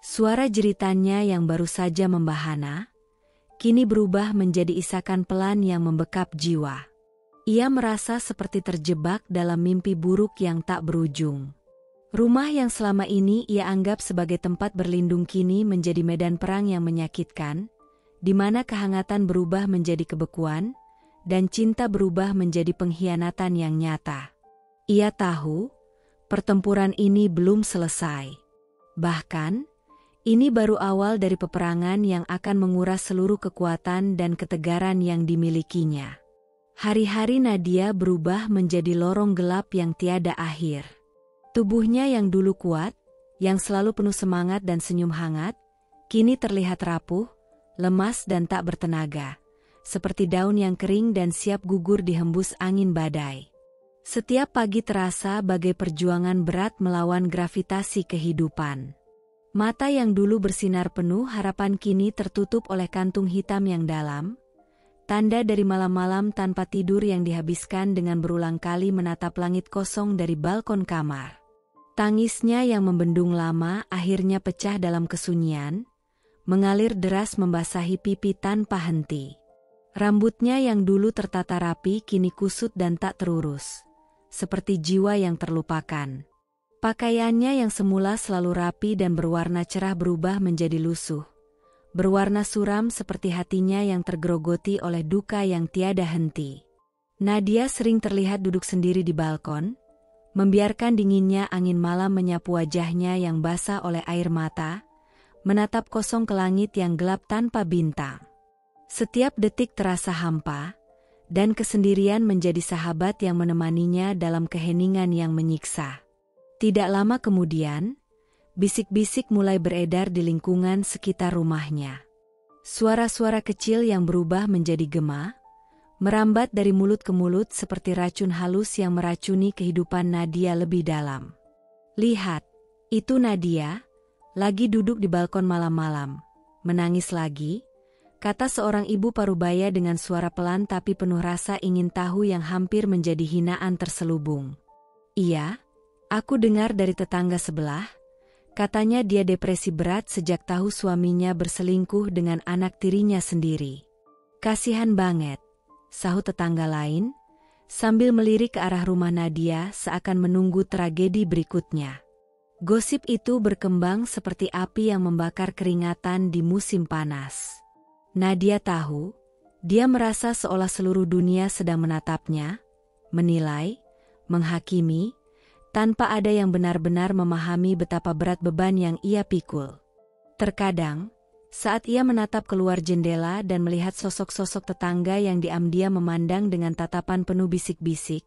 Suara jeritannya yang baru saja membahana, kini berubah menjadi isakan pelan yang membekap jiwa. Ia merasa seperti terjebak dalam mimpi buruk yang tak berujung. Rumah yang selama ini ia anggap sebagai tempat berlindung kini menjadi medan perang yang menyakitkan, di mana kehangatan berubah menjadi kebekuan, dan cinta berubah menjadi pengkhianatan yang nyata. Ia tahu, pertempuran ini belum selesai. Bahkan, ini baru awal dari peperangan yang akan menguras seluruh kekuatan dan ketegaran yang dimilikinya. Hari-hari Nadia berubah menjadi lorong gelap yang tiada akhir. Tubuhnya yang dulu kuat, yang selalu penuh semangat dan senyum hangat, kini terlihat rapuh, lemas dan tak bertenaga, seperti daun yang kering dan siap gugur dihembus angin badai. Setiap pagi terasa bagai perjuangan berat melawan gravitasi kehidupan. Mata yang dulu bersinar penuh harapan kini tertutup oleh kantung hitam yang dalam, tanda dari malam-malam tanpa tidur yang dihabiskan dengan berulang kali menatap langit kosong dari balkon kamar. Tangisnya yang membendung lama akhirnya pecah dalam kesunyian, mengalir deras membasahi pipi tanpa henti. Rambutnya yang dulu tertata rapi kini kusut dan tak terurus, seperti jiwa yang terlupakan. Pakaiannya yang semula selalu rapi dan berwarna cerah berubah menjadi lusuh, berwarna suram seperti hatinya yang tergerogoti oleh duka yang tiada henti. Nadia sering terlihat duduk sendiri di balkon, membiarkan dinginnya angin malam menyapu wajahnya yang basah oleh air mata, menatap kosong ke langit yang gelap tanpa bintang. Setiap detik terasa hampa, dan kesendirian menjadi sahabat yang menemaninya dalam keheningan yang menyiksa. Tidak lama kemudian, bisik-bisik mulai beredar di lingkungan sekitar rumahnya. Suara-suara kecil yang berubah menjadi gema, merambat dari mulut ke mulut seperti racun halus yang meracuni kehidupan Nadia lebih dalam. "Lihat, itu Nadia, lagi duduk di balkon malam-malam, menangis lagi," kata seorang ibu parubaya dengan suara pelan tapi penuh rasa ingin tahu yang hampir menjadi hinaan terselubung. "Iya, aku dengar dari tetangga sebelah, Katanya dia depresi berat sejak tahu suaminya berselingkuh dengan anak tirinya sendiri. Kasihan banget, sahut tetangga lain, sambil melirik ke arah rumah Nadia seakan menunggu tragedi berikutnya. Gosip itu berkembang seperti api yang membakar keringatan di musim panas. Nadia tahu, dia merasa seolah seluruh dunia sedang menatapnya, menilai, menghakimi, tanpa ada yang benar-benar memahami betapa berat beban yang ia pikul. Terkadang, saat ia menatap keluar jendela dan melihat sosok-sosok tetangga yang diam-diam memandang dengan tatapan penuh bisik-bisik,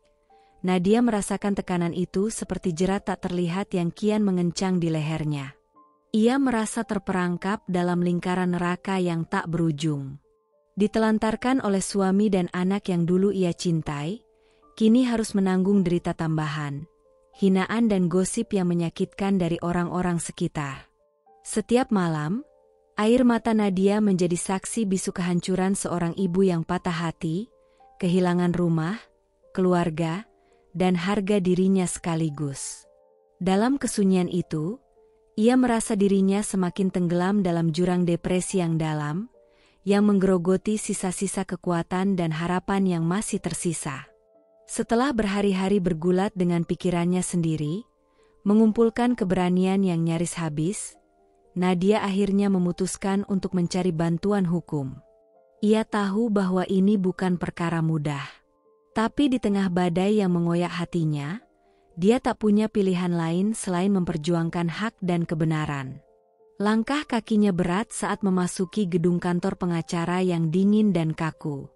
Nadia merasakan tekanan itu seperti jerat tak terlihat yang kian mengencang di lehernya. Ia merasa terperangkap dalam lingkaran neraka yang tak berujung. Ditelantarkan oleh suami dan anak yang dulu ia cintai, kini harus menanggung derita tambahan, hinaan dan gosip yang menyakitkan dari orang-orang sekitar. Setiap malam, air mata Nadia menjadi saksi bisu kehancuran seorang ibu yang patah hati, kehilangan rumah, keluarga, dan harga dirinya sekaligus. Dalam kesunyian itu, ia merasa dirinya semakin tenggelam dalam jurang depresi yang dalam, yang menggerogoti sisa-sisa kekuatan dan harapan yang masih tersisa. Setelah berhari-hari bergulat dengan pikirannya sendiri, mengumpulkan keberanian yang nyaris habis, Nadia akhirnya memutuskan untuk mencari bantuan hukum. Ia tahu bahwa ini bukan perkara mudah. Tapi di tengah badai yang mengoyak hatinya, dia tak punya pilihan lain selain memperjuangkan hak dan kebenaran. Langkah kakinya berat saat memasuki gedung kantor pengacara yang dingin dan kaku.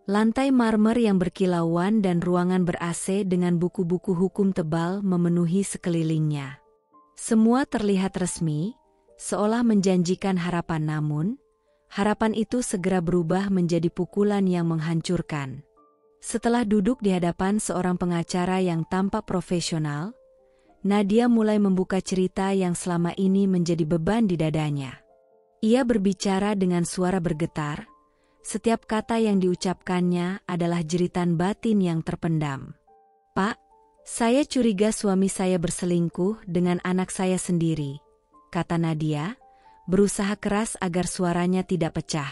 Lantai marmer yang berkilauan dan ruangan ber-AC dengan buku-buku hukum tebal memenuhi sekelilingnya. Semua terlihat resmi, seolah menjanjikan harapan, namun harapan itu segera berubah menjadi pukulan yang menghancurkan. Setelah duduk di hadapan seorang pengacara yang tampak profesional, Nadia mulai membuka cerita yang selama ini menjadi beban di dadanya. Ia berbicara dengan suara bergetar, setiap kata yang diucapkannya adalah jeritan batin yang terpendam. "Pak, saya curiga suami saya berselingkuh dengan anak saya sendiri," kata Nadia, berusaha keras agar suaranya tidak pecah.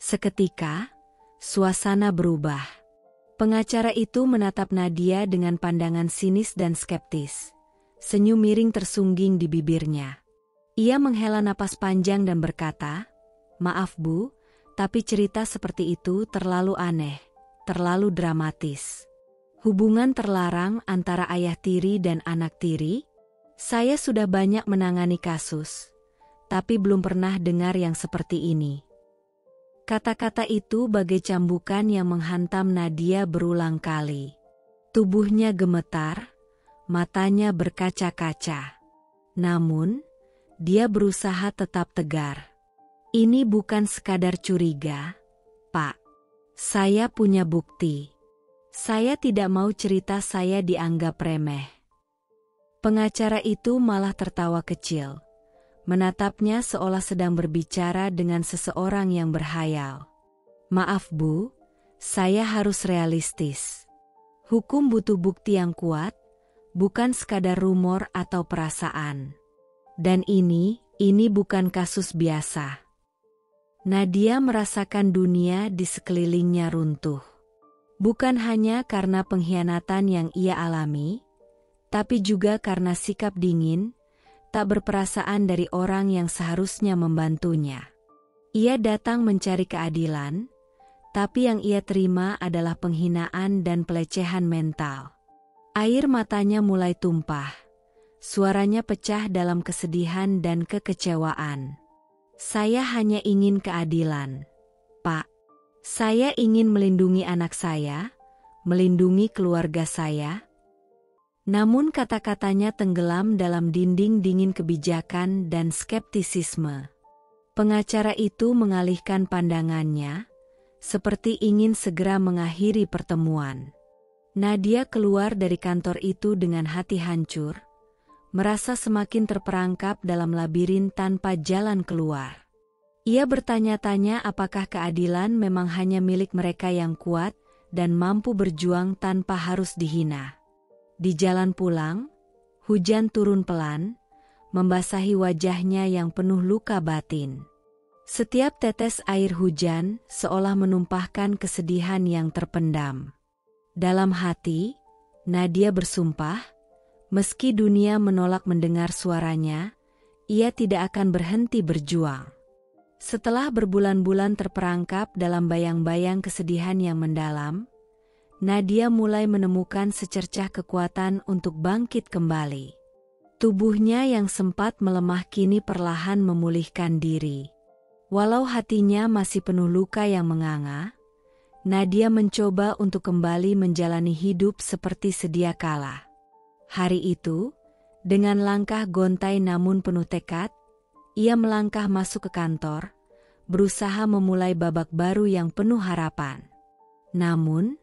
Seketika, suasana berubah. Pengacara itu menatap Nadia dengan pandangan sinis dan skeptis. Senyum miring tersungging di bibirnya. Ia menghela napas panjang dan berkata, "Maaf Bu, tapi cerita seperti itu terlalu aneh, terlalu dramatis. Hubungan terlarang antara ayah tiri dan anak tiri? Saya sudah banyak menangani kasus, tapi belum pernah dengar yang seperti ini." Kata-kata itu bagai cambukan yang menghantam Nadia berulang kali. Tubuhnya gemetar, matanya berkaca-kaca. Namun, dia berusaha tetap tegar. "Ini bukan sekadar curiga, Pak. Saya punya bukti. Saya tidak mau cerita saya dianggap remeh." Pengacara itu malah tertawa kecil, menatapnya seolah sedang berbicara dengan seseorang yang berhayal. "Maaf Bu, saya harus realistis. Hukum butuh bukti yang kuat, bukan sekadar rumor atau perasaan. Dan ini bukan kasus biasa." Nadia merasakan dunia di sekelilingnya runtuh. Bukan hanya karena pengkhianatan yang ia alami, tapi juga karena sikap dingin, tak berperasaan dari orang yang seharusnya membantunya. Ia datang mencari keadilan, tapi yang ia terima adalah penghinaan dan pelecehan mental. Air matanya mulai tumpah, suaranya pecah dalam kesedihan dan kekecewaan. "Saya hanya ingin keadilan, Pak. Saya ingin melindungi anak saya, melindungi keluarga saya." Namun kata-katanya tenggelam dalam dinding dingin kebijakan dan skeptisisme. Pengacara itu mengalihkan pandangannya, seperti ingin segera mengakhiri pertemuan. Nadia keluar dari kantor itu dengan hati hancur, merasa semakin terperangkap dalam labirin tanpa jalan keluar. Ia bertanya-tanya apakah keadilan memang hanya milik mereka yang kuat dan mampu berjuang tanpa harus dihina. Di jalan pulang, hujan turun pelan, membasahi wajahnya yang penuh luka batin. Setiap tetes air hujan seolah menumpahkan kesedihan yang terpendam. Dalam hati, Nadia bersumpah, meski dunia menolak mendengar suaranya, ia tidak akan berhenti berjuang. Setelah berbulan-bulan terperangkap dalam bayang-bayang kesedihan yang mendalam, Nadia mulai menemukan secercah kekuatan untuk bangkit kembali. Tubuhnya yang sempat melemah kini perlahan memulihkan diri. Walau hatinya masih penuh luka yang menganga, Nadia mencoba untuk kembali menjalani hidup seperti sedia kala. Hari itu, dengan langkah gontai namun penuh tekad, ia melangkah masuk ke kantor, berusaha memulai babak baru yang penuh harapan. Namun,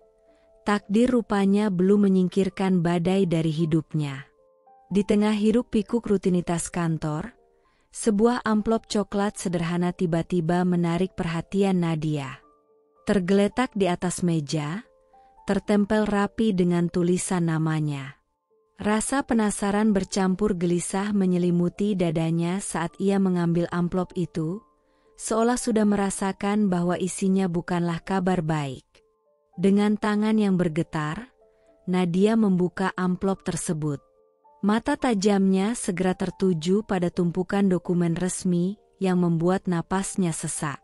takdir rupanya belum menyingkirkan badai dari hidupnya. Di tengah hiruk-pikuk rutinitas kantor, sebuah amplop coklat sederhana tiba-tiba menarik perhatian Nadia. Tergeletak di atas meja, tertempel rapi dengan tulisan namanya. Rasa penasaran bercampur gelisah menyelimuti dadanya saat ia mengambil amplop itu, seolah sudah merasakan bahwa isinya bukanlah kabar baik. Dengan tangan yang bergetar, Nadia membuka amplop tersebut. Mata tajamnya segera tertuju pada tumpukan dokumen resmi yang membuat napasnya sesak.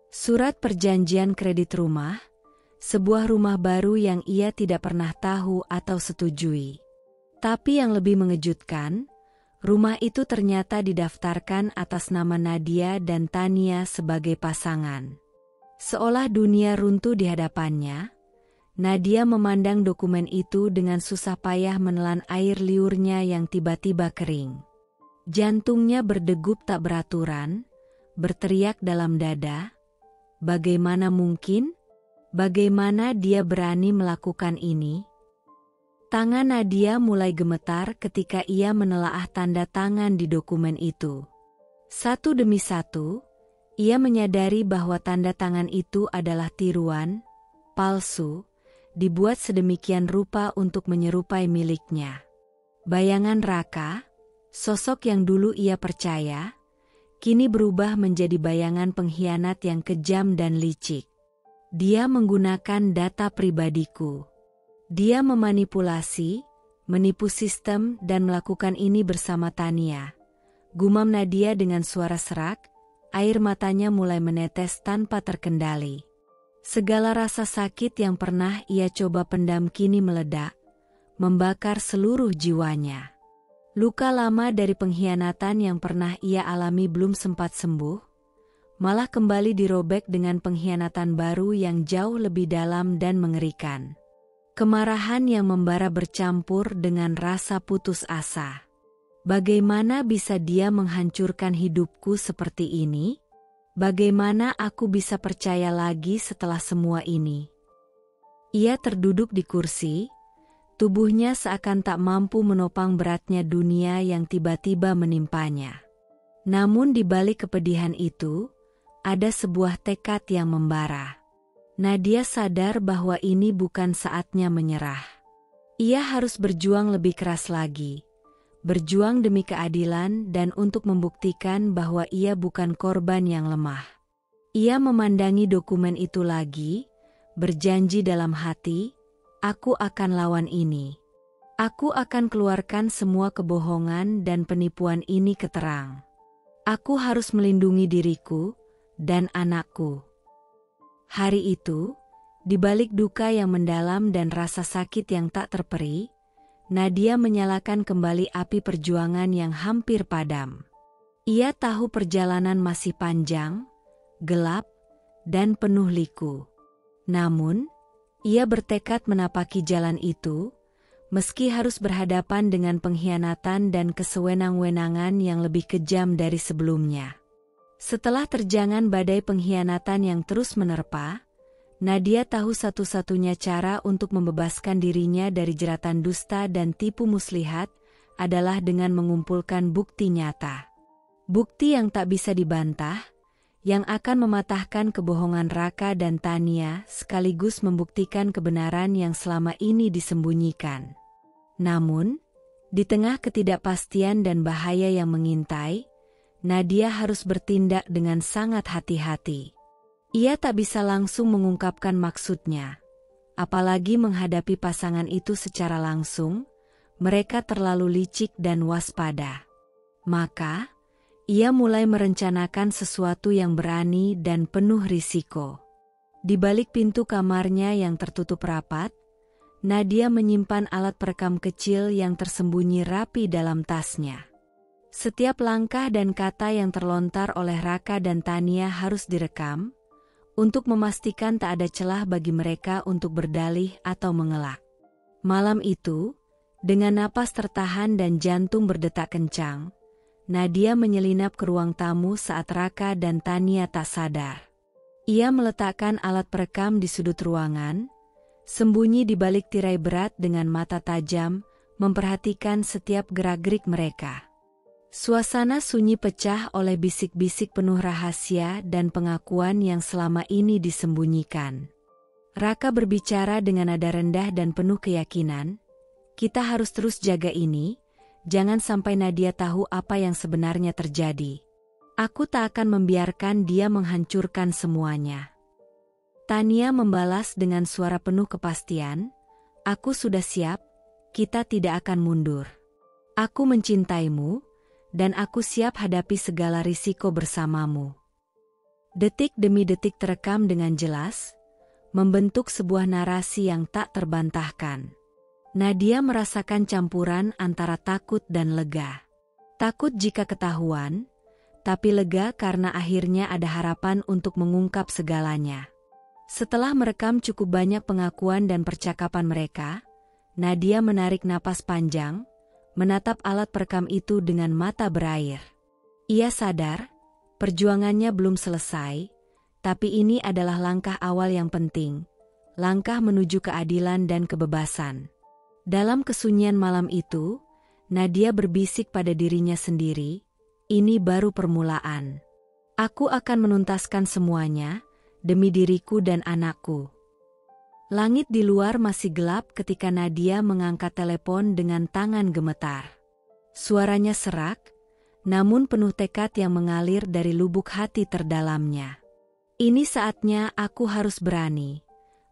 Surat perjanjian kredit rumah, sebuah rumah baru yang ia tidak pernah tahu atau setujui. Tapi yang lebih mengejutkan, rumah itu ternyata didaftarkan atas nama Nadia dan Tania sebagai pasangan. Seolah dunia runtuh di hadapannya, Nadia memandang dokumen itu dengan susah payah menelan air liurnya yang tiba-tiba kering. Jantungnya berdegup tak beraturan, berteriak dalam dada, bagaimana mungkin? Bagaimana dia berani melakukan ini? Tangan Nadia mulai gemetar ketika ia menelaah tanda tangan di dokumen itu. Satu demi satu, ia menyadari bahwa tanda tangan itu adalah tiruan, palsu, dibuat sedemikian rupa untuk menyerupai miliknya. Bayangan Raka, sosok yang dulu ia percaya, kini berubah menjadi bayangan pengkhianat yang kejam dan licik. Dia menggunakan data pribadiku. Dia memanipulasi, menipu sistem dan melakukan ini bersama Tania. Gumam Nadia dengan suara serak, air matanya mulai menetes tanpa terkendali. Segala rasa sakit yang pernah ia coba pendam kini meledak, membakar seluruh jiwanya. Luka lama dari pengkhianatan yang pernah ia alami belum sempat sembuh, malah kembali dirobek dengan pengkhianatan baru yang jauh lebih dalam dan mengerikan. Kemarahan yang membara bercampur dengan rasa putus asa. Bagaimana bisa dia menghancurkan hidupku seperti ini? Bagaimana aku bisa percaya lagi setelah semua ini? Ia terduduk di kursi, tubuhnya seakan tak mampu menopang beratnya dunia yang tiba-tiba menimpanya. Namun di balik kepedihan itu, ada sebuah tekad yang membara. Nadia sadar bahwa ini bukan saatnya menyerah. Ia harus berjuang lebih keras lagi. Berjuang demi keadilan dan untuk membuktikan bahwa ia bukan korban yang lemah. Ia memandangi dokumen itu lagi, berjanji dalam hati, aku akan lawan ini. Aku akan keluarkan semua kebohongan dan penipuan ini ke terang. Aku harus melindungi diriku dan anakku. Hari itu, di balik duka yang mendalam dan rasa sakit yang tak terperi, Nadia menyalakan kembali api perjuangan yang hampir padam. Ia tahu perjalanan masih panjang, gelap, dan penuh liku. Namun, ia bertekad menapaki jalan itu, meski harus berhadapan dengan pengkhianatan dan kesewenang-wenangan yang lebih kejam dari sebelumnya. Setelah terjangan badai pengkhianatan yang terus menerpa, Nadia tahu satu-satunya cara untuk membebaskan dirinya dari jeratan dusta dan tipu muslihat adalah dengan mengumpulkan bukti nyata. Bukti yang tak bisa dibantah, yang akan mematahkan kebohongan Raka dan Tania sekaligus membuktikan kebenaran yang selama ini disembunyikan. Namun, Di tengah ketidakpastian dan bahaya yang mengintai, Nadia harus bertindak dengan sangat hati-hati. Ia tak bisa langsung mengungkapkan maksudnya. Apalagi menghadapi pasangan itu secara langsung, mereka terlalu licik dan waspada. Maka, ia mulai merencanakan sesuatu yang berani dan penuh risiko. Di balik pintu kamarnya yang tertutup rapat, Nadia menyimpan alat perekam kecil yang tersembunyi rapi dalam tasnya. Setiap langkah dan kata yang terlontar oleh Raka dan Tania harus direkam, untuk memastikan tak ada celah bagi mereka untuk berdalih atau mengelak. Malam itu, dengan napas tertahan dan jantung berdetak kencang, Nadia menyelinap ke ruang tamu saat Raka dan Tania tak sadar. Ia meletakkan alat perekam di sudut ruangan, sembunyi di balik tirai berat dengan mata tajam, memperhatikan setiap gerak-gerik mereka. Suasana sunyi pecah oleh bisik-bisik penuh rahasia dan pengakuan yang selama ini disembunyikan. Raka berbicara dengan nada rendah dan penuh keyakinan, "Kita harus terus jaga ini, jangan sampai Nadia tahu apa yang sebenarnya terjadi. Aku tak akan membiarkan dia menghancurkan semuanya." Tania membalas dengan suara penuh kepastian, "Aku sudah siap, kita tidak akan mundur. Aku mencintaimu, dan aku siap hadapi segala risiko bersamamu." Detik demi detik terekam dengan jelas, membentuk sebuah narasi yang tak terbantahkan. Nadia merasakan campuran antara takut dan lega. Takut jika ketahuan, tapi lega karena akhirnya ada harapan untuk mengungkap segalanya. Setelah merekam cukup banyak pengakuan dan percakapan mereka, Nadia menarik napas panjang, menatap alat perekam itu dengan mata berair. Ia sadar, perjuangannya belum selesai, tapi ini adalah langkah awal yang penting, langkah menuju keadilan dan kebebasan. Dalam kesunyian malam itu, Nadia berbisik pada dirinya sendiri, "Ini baru permulaan. Aku akan menuntaskan semuanya, demi diriku dan anakku." Langit di luar masih gelap ketika Nadia mengangkat telepon dengan tangan gemetar. Suaranya serak, namun penuh tekad yang mengalir dari lubuk hati terdalamnya. "Ini saatnya aku harus berani,"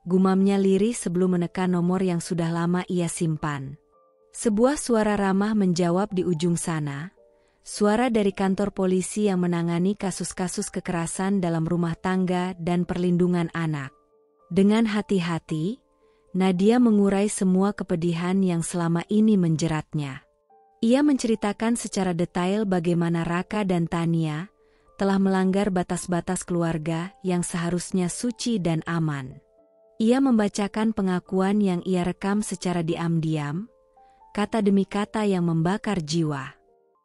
gumamnya lirih sebelum menekan nomor yang sudah lama ia simpan. Sebuah suara ramah menjawab di ujung sana, suara dari kantor polisi yang menangani kasus-kasus kekerasan dalam rumah tangga dan perlindungan anak. Dengan hati-hati, Nadia mengurai semua kepedihan yang selama ini menjeratnya. Ia menceritakan secara detail bagaimana Raka dan Tania telah melanggar batas-batas keluarga yang seharusnya suci dan aman. Ia membacakan pengakuan yang ia rekam secara diam-diam, kata demi kata yang membakar jiwa.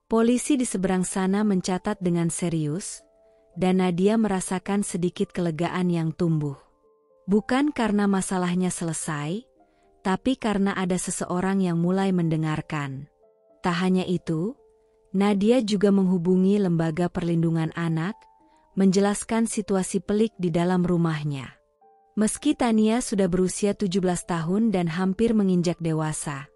Polisi di seberang sana mencatat dengan serius, dan Nadia merasakan sedikit kelegaan yang tumbuh. Bukan karena masalahnya selesai, tapi karena ada seseorang yang mulai mendengarkan. Tak hanya itu, Nadia juga menghubungi Lembaga Perlindungan Anak, menjelaskan situasi pelik di dalam rumahnya. Meski Tania sudah berusia 17 tahun dan hampir menginjak dewasa,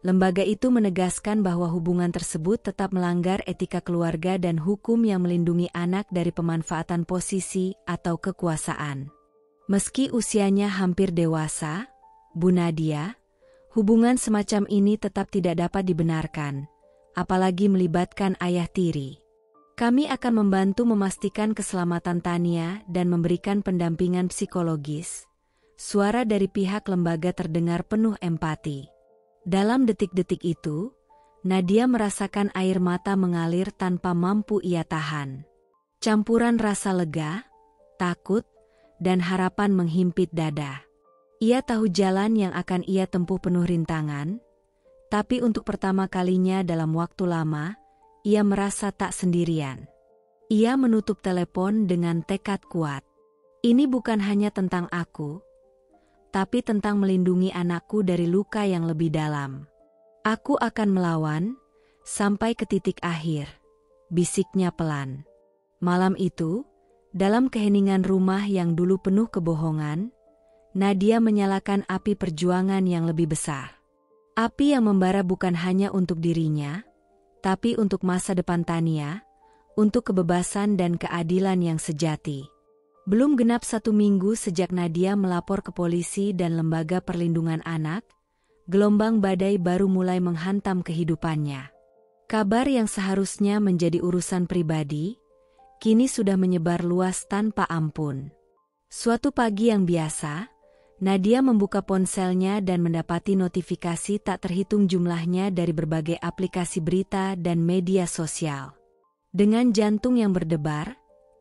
lembaga itu menegaskan bahwa hubungan tersebut tetap melanggar etika keluarga dan hukum yang melindungi anak dari pemanfaatan posisi atau kekuasaan. Meski usianya hampir dewasa, Bu Nadia, hubungan semacam ini tetap tidak dapat dibenarkan, apalagi melibatkan ayah tiri. "Kami akan membantu memastikan keselamatan Tania dan memberikan pendampingan psikologis." Suara dari pihak lembaga terdengar penuh empati. Dalam detik-detik itu, Nadia merasakan air mata mengalir tanpa mampu ia tahan. Campuran rasa lega, takut, dan harapan menghimpit dada. Ia tahu jalan yang akan ia tempuh penuh rintangan, tapi untuk pertama kalinya dalam waktu lama, ia merasa tak sendirian. Ia menutup telepon dengan tekad kuat. "Ini bukan hanya tentang aku, tapi tentang melindungi anakku dari luka yang lebih dalam. Aku akan melawan, sampai ke titik akhir," bisiknya pelan. Malam itu, dalam keheningan rumah yang dulu penuh kebohongan, Nadia menyalakan api perjuangan yang lebih besar. Api yang membara bukan hanya untuk dirinya, tapi untuk masa depan Tania, untuk kebebasan dan keadilan yang sejati. Belum genap 1 minggu sejak Nadia melapor ke polisi dan Lembaga Perlindungan Anak, gelombang badai baru mulai menghantam kehidupannya. Kabar yang seharusnya menjadi urusan pribadi, kini sudah menyebar luas tanpa ampun. Suatu pagi yang biasa, Nadia membuka ponselnya dan mendapati notifikasi tak terhitung jumlahnya dari berbagai aplikasi berita dan media sosial. Dengan jantung yang berdebar,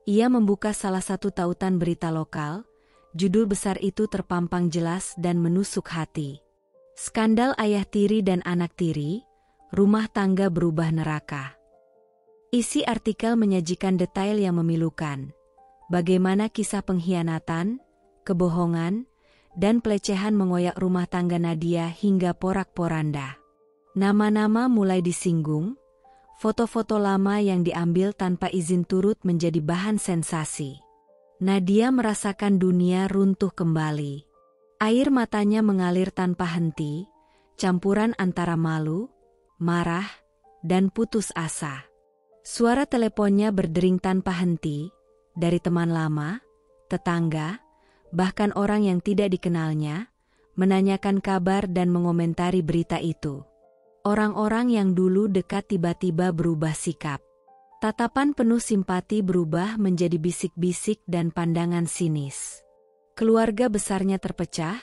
ia membuka salah satu tautan berita lokal. Judul besar itu terpampang jelas dan menusuk hati. Skandal ayah tiri dan anak tiri, rumah tangga berubah neraka. Isi artikel menyajikan detail yang memilukan. Bagaimana kisah pengkhianatan, kebohongan, dan pelecehan mengoyak rumah tangga Nadia hingga porak-poranda. Nama-nama mulai disinggung, foto-foto lama yang diambil tanpa izin turut menjadi bahan sensasi. Nadia merasakan dunia runtuh kembali. Air matanya mengalir tanpa henti, campuran antara malu, marah, dan putus asa. Suara teleponnya berdering tanpa henti, dari teman lama, tetangga, bahkan orang yang tidak dikenalnya, menanyakan kabar dan mengomentari berita itu. Orang-orang yang dulu dekat tiba-tiba berubah sikap. Tatapan penuh simpati berubah menjadi bisik-bisik dan pandangan sinis. Keluarga besarnya terpecah,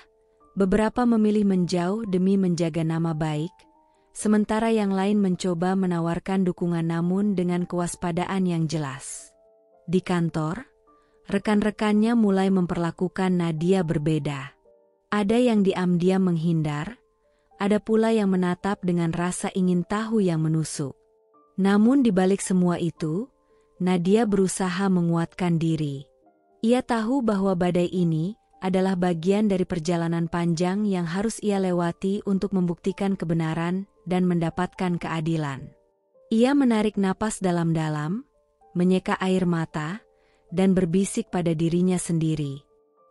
beberapa memilih menjauh demi menjaga nama baik, sementara yang lain mencoba menawarkan dukungan namun dengan kewaspadaan yang jelas. Di kantor, rekan-rekannya mulai memperlakukan Nadia berbeda. Ada yang diam-diam menghindar, ada pula yang menatap dengan rasa ingin tahu yang menusuk. Namun di balik semua itu, Nadia berusaha menguatkan diri. Ia tahu bahwa badai ini adalah bagian dari perjalanan panjang yang harus ia lewati untuk membuktikan kebenaran dan mendapatkan keadilan. Ia menarik napas dalam-dalam, menyeka air mata, dan berbisik pada dirinya sendiri.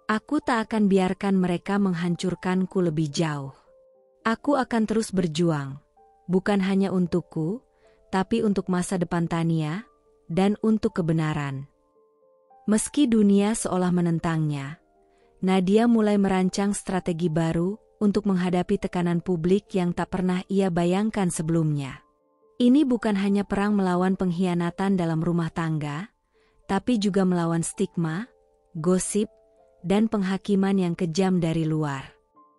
Aku tak akan biarkan mereka menghancurkanku lebih jauh. Aku akan terus berjuang, bukan hanya untukku, tapi untuk masa depan Tania, dan untuk kebenaran. Meski dunia seolah menentangnya, Nadia mulai merancang strategi baru untuk menghadapi tekanan publik yang tak pernah ia bayangkan sebelumnya. Ini bukan hanya perang melawan pengkhianatan dalam rumah tangga, tapi juga melawan stigma, gosip, dan penghakiman yang kejam dari luar.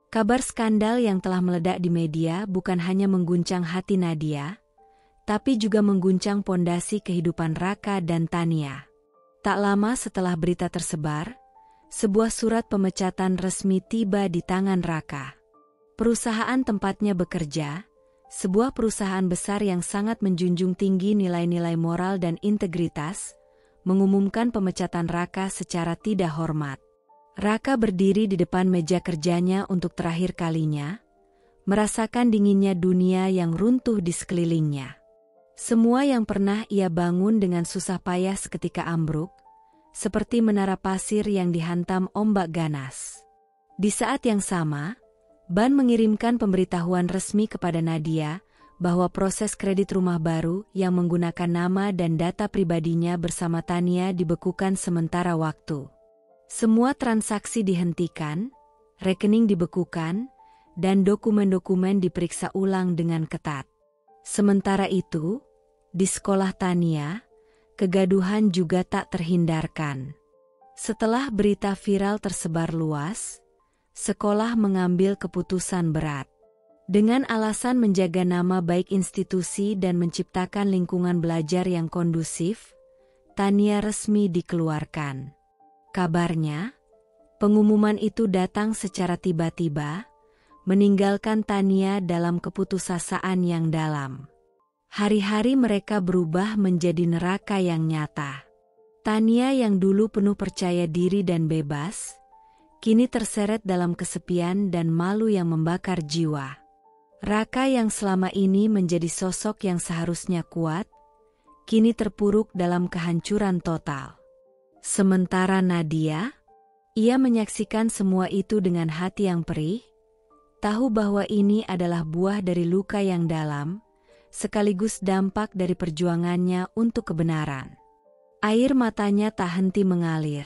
Kabar skandal yang telah meledak di media bukan hanya mengguncang hati Nadia, tapi juga mengguncang pondasi kehidupan Raka dan Tania. Tak lama setelah berita tersebar, sebuah surat pemecatan resmi tiba di tangan Raka. Perusahaan tempatnya bekerja, sebuah perusahaan besar yang sangat menjunjung tinggi nilai-nilai moral dan integritas, mengumumkan pemecatan Raka secara tidak hormat. Raka berdiri di depan meja kerjanya untuk terakhir kalinya, merasakan dinginnya dunia yang runtuh di sekelilingnya. Semua yang pernah ia bangun dengan susah payah seketika ambruk, seperti menara pasir yang dihantam ombak ganas. Di saat yang sama, Ban mengirimkan pemberitahuan resmi kepada Nadia bahwa proses kredit rumah baru yang menggunakan nama dan data pribadinya bersama Tania dibekukan sementara waktu. Semua transaksi dihentikan, rekening dibekukan, dan dokumen-dokumen diperiksa ulang dengan ketat. Sementara itu, di sekolah Tania, kegaduhan juga tak terhindarkan. Setelah berita viral tersebar luas, sekolah mengambil keputusan berat. Dengan alasan menjaga nama baik institusi dan menciptakan lingkungan belajar yang kondusif, Tania resmi dikeluarkan. Kabarnya, pengumuman itu datang secara tiba-tiba, meninggalkan Tania dalam keputusasaan yang dalam. Hari-hari mereka berubah menjadi neraka yang nyata. Tania yang dulu penuh percaya diri dan bebas, kini terseret dalam kesepian dan malu yang membakar jiwa. Raka yang selama ini menjadi sosok yang seharusnya kuat, kini terpuruk dalam kehancuran total. Sementara Nadia, ia menyaksikan semua itu dengan hati yang perih, tahu bahwa ini adalah buah dari luka yang dalam, sekaligus dampak dari perjuangannya untuk kebenaran. Air matanya tak henti mengalir.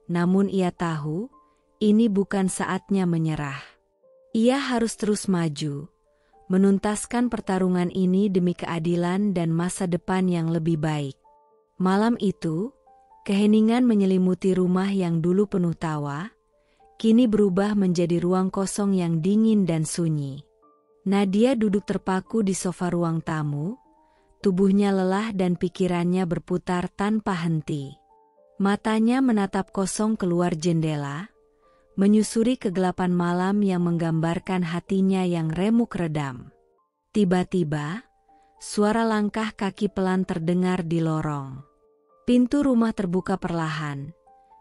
Namun ia tahu, ini bukan saatnya menyerah. Ia harus terus maju, menuntaskan pertarungan ini demi keadilan dan masa depan yang lebih baik. Malam itu, keheningan menyelimuti rumah yang dulu penuh tawa, kini berubah menjadi ruang kosong yang dingin dan sunyi. Nadia duduk terpaku di sofa ruang tamu, tubuhnya lelah dan pikirannya berputar tanpa henti. Matanya menatap kosong keluar jendela, menyusuri kegelapan malam yang menggambarkan hatinya yang remuk redam. Tiba-tiba, suara langkah kaki pelan terdengar di lorong. Pintu rumah terbuka perlahan,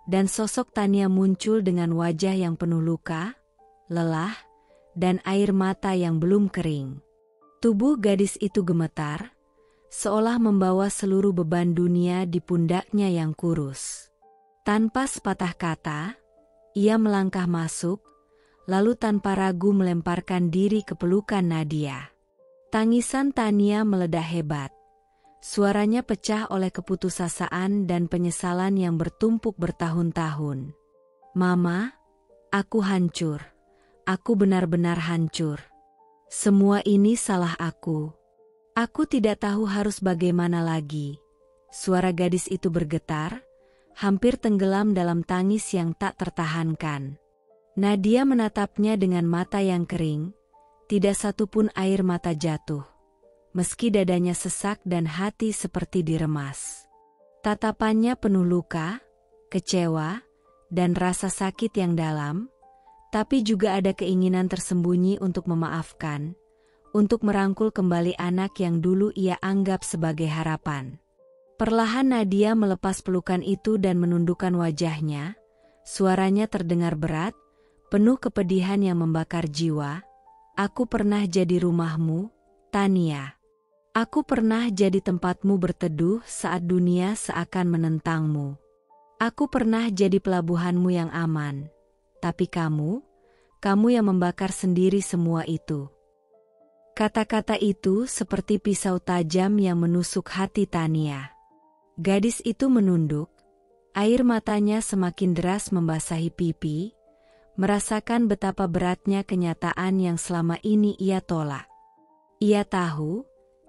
dan sosok Tania muncul dengan wajah yang penuh luka, lelah, dan air mata yang belum kering. Tubuh gadis itu gemetar, seolah membawa seluruh beban dunia di pundaknya yang kurus. Tanpa sepatah kata, ia melangkah masuk, lalu tanpa ragu melemparkan diri ke pelukan Nadia. Tangisan Tania meledak hebat. Suaranya pecah oleh keputusasaan dan penyesalan yang bertumpuk bertahun-tahun. "Mama, aku hancur. Aku benar-benar hancur. Semua ini salah aku. Aku tidak tahu harus bagaimana lagi." Suara gadis itu bergetar, hampir tenggelam dalam tangis yang tak tertahankan. Nadia menatapnya dengan mata yang kering, tidak satupun air mata jatuh. Meski dadanya sesak dan hati seperti diremas. Tatapannya penuh luka, kecewa, dan rasa sakit yang dalam, tapi juga ada keinginan tersembunyi untuk memaafkan, untuk merangkul kembali anak yang dulu ia anggap sebagai harapan. Perlahan Nadia melepas pelukan itu dan menundukkan wajahnya, suaranya terdengar berat, penuh kepedihan yang membakar jiwa. "Aku pernah jadi rumahmu, Tania. Aku pernah jadi tempatmu berteduh saat dunia seakan menentangmu. Aku pernah jadi pelabuhanmu yang aman. Tapi kamu yang membakar sendiri semua itu." Kata-kata itu seperti pisau tajam yang menusuk hati Tania. Gadis itu menunduk, air matanya semakin deras membasahi pipi, merasakan betapa beratnya kenyataan yang selama ini ia tolak. Ia tahu,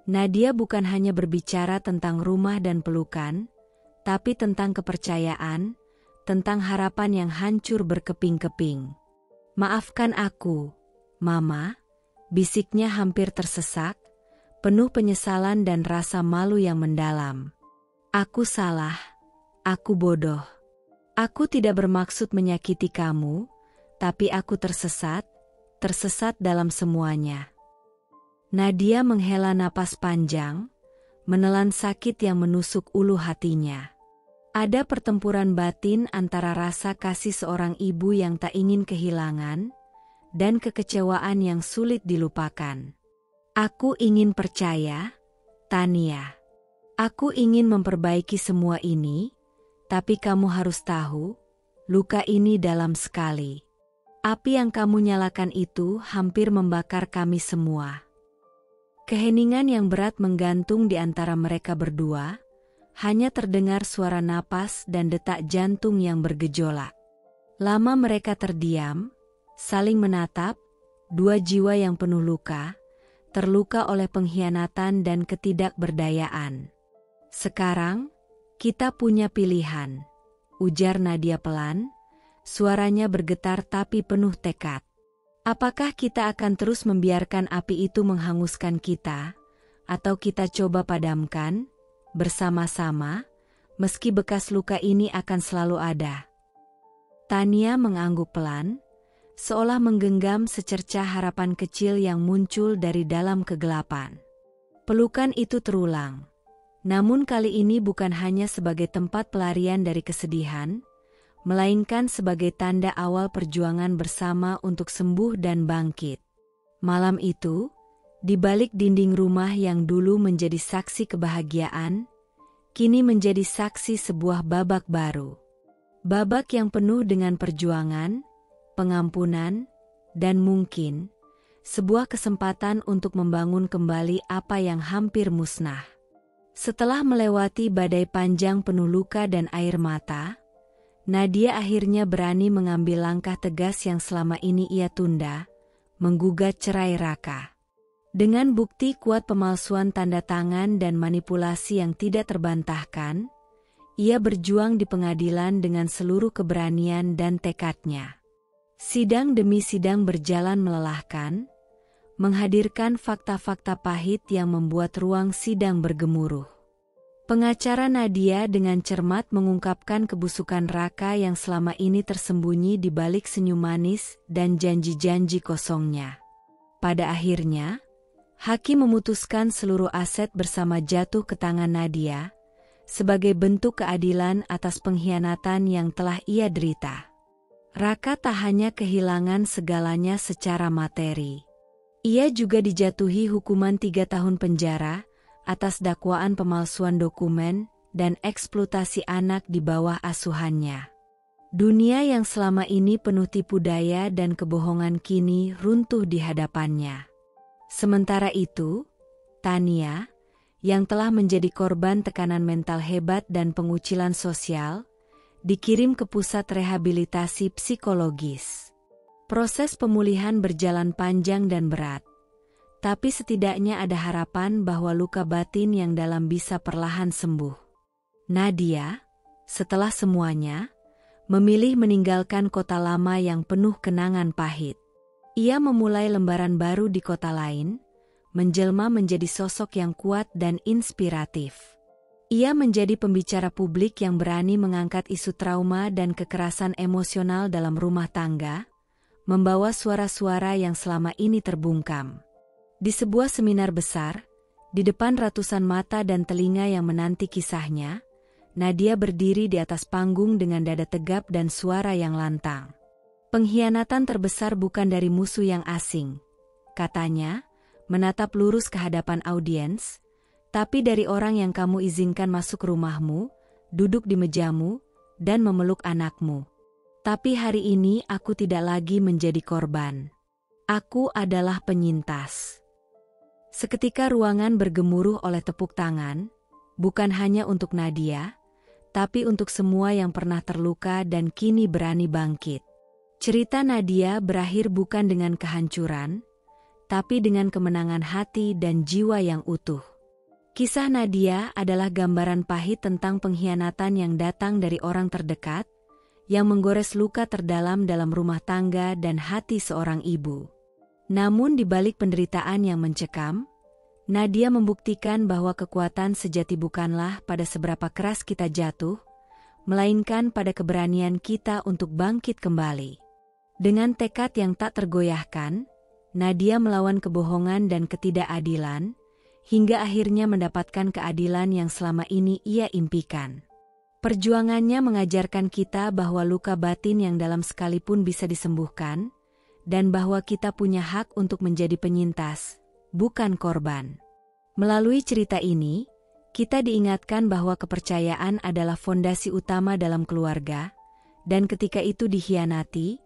Nadia bukan hanya berbicara tentang rumah dan pelukan, tapi tentang kepercayaan, tentang harapan yang hancur berkeping-keping. "Maafkan aku, Mama," bisiknya hampir tersesak, penuh penyesalan dan rasa malu yang mendalam. "Aku salah, aku bodoh. Aku tidak bermaksud menyakiti kamu, tapi aku tersesat dalam semuanya." Nadia menghela napas panjang, menelan sakit yang menusuk ulu hatinya. Ada pertempuran batin antara rasa kasih seorang ibu yang tak ingin kehilangan, dan kekecewaan yang sulit dilupakan. "Aku ingin percaya, Tania. Aku ingin memperbaiki semua ini, tapi kamu harus tahu, luka ini dalam sekali. Api yang kamu nyalakan itu hampir membakar kami semua." Keheningan yang berat menggantung di antara mereka berdua, hanya terdengar suara napas dan detak jantung yang bergejolak. Lama mereka terdiam, saling menatap, dua jiwa yang penuh luka, terluka oleh pengkhianatan dan ketidakberdayaan. "Sekarang, kita punya pilihan," ujar Nadia pelan, suaranya bergetar tapi penuh tekad. "Apakah kita akan terus membiarkan api itu menghanguskan kita, atau kita coba padamkan, bersama-sama, meski bekas luka ini akan selalu ada?" Tania mengangguk pelan, seolah menggenggam secercah harapan kecil yang muncul dari dalam kegelapan. Pelukan itu terulang. Namun kali ini bukan hanya sebagai tempat pelarian dari kesedihan, melainkan sebagai tanda awal perjuangan bersama untuk sembuh dan bangkit. Malam itu, di balik dinding rumah yang dulu menjadi saksi kebahagiaan, kini menjadi saksi sebuah babak baru. Babak yang penuh dengan perjuangan, pengampunan, dan mungkin sebuah kesempatan untuk membangun kembali apa yang hampir musnah. Setelah melewati badai panjang penuh luka dan air mata, Nadia akhirnya berani mengambil langkah tegas yang selama ini ia tunda, menggugat cerai Raka. Dengan bukti kuat pemalsuan tanda tangan dan manipulasi yang tidak terbantahkan, ia berjuang di pengadilan dengan seluruh keberanian dan tekadnya. Sidang demi sidang berjalan melelahkan, menghadirkan fakta-fakta pahit yang membuat ruang sidang bergemuruh. Pengacara Nadia dengan cermat mengungkapkan kebusukan Raka yang selama ini tersembunyi di balik senyum manis dan janji-janji kosongnya. Pada akhirnya, hakim memutuskan seluruh aset bersama jatuh ke tangan Nadia sebagai bentuk keadilan atas pengkhianatan yang telah ia derita. Raka tak hanya kehilangan segalanya secara materi. Ia juga dijatuhi hukuman 3 tahun penjara atas dakwaan pemalsuan dokumen dan eksploitasi anak di bawah asuhannya. Dunia yang selama ini penuh tipu daya dan kebohongan kini runtuh di hadapannya. Sementara itu, Tania, yang telah menjadi korban tekanan mental hebat dan pengucilan sosial, dikirim ke pusat rehabilitasi psikologis. Proses pemulihan berjalan panjang dan berat. Tapi setidaknya ada harapan bahwa luka batin yang dalam bisa perlahan sembuh. Nadia, setelah semuanya, memilih meninggalkan kota lama yang penuh kenangan pahit. Ia memulai lembaran baru di kota lain, menjelma menjadi sosok yang kuat dan inspiratif. Ia menjadi pembicara publik yang berani mengangkat isu trauma dan kekerasan emosional dalam rumah tangga, membawa suara-suara yang selama ini terbungkam. Di sebuah seminar besar, di depan ratusan mata dan telinga yang menanti kisahnya, Nadia berdiri di atas panggung dengan dada tegap dan suara yang lantang. Pengkhianatan terbesar bukan dari musuh yang asing, katanya, menatap lurus ke hadapan audiens, tapi dari orang yang kamu izinkan masuk rumahmu, duduk di mejamu, dan memeluk anakmu. Tapi hari ini aku tidak lagi menjadi korban. Aku adalah penyintas. Seketika ruangan bergemuruh oleh tepuk tangan, bukan hanya untuk Nadia, tapi untuk semua yang pernah terluka dan kini berani bangkit. Cerita Nadia berakhir bukan dengan kehancuran, tapi dengan kemenangan hati dan jiwa yang utuh. Kisah Nadia adalah gambaran pahit tentang pengkhianatan yang datang dari orang terdekat, yang menggores luka terdalam dalam rumah tangga dan hati seorang ibu. Namun di balik penderitaan yang mencekam, Nadia membuktikan bahwa kekuatan sejati bukanlah pada seberapa keras kita jatuh, melainkan pada keberanian kita untuk bangkit kembali. Dengan tekad yang tak tergoyahkan, Nadia melawan kebohongan dan ketidakadilan, hingga akhirnya mendapatkan keadilan yang selama ini ia impikan. Perjuangannya mengajarkan kita bahwa luka batin yang dalam sekalipun bisa disembuhkan, dan bahwa kita punya hak untuk menjadi penyintas, bukan korban. Melalui cerita ini, kita diingatkan bahwa kepercayaan adalah fondasi utama dalam keluarga, dan ketika itu dikhianati,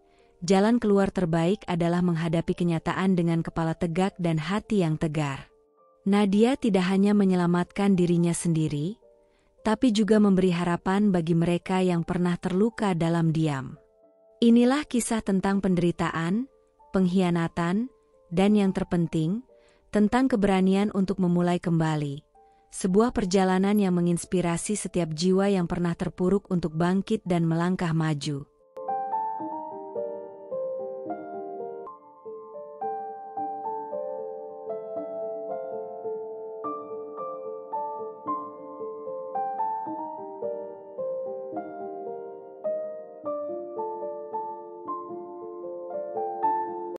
jalan keluar terbaik adalah menghadapi kenyataan dengan kepala tegak dan hati yang tegar. Nadia tidak hanya menyelamatkan dirinya sendiri, tapi juga memberi harapan bagi mereka yang pernah terluka dalam diam. Inilah kisah tentang penderitaan, pengkhianatan, dan yang terpenting, tentang keberanian untuk memulai kembali. Sebuah perjalanan yang menginspirasi setiap jiwa yang pernah terpuruk untuk bangkit dan melangkah maju.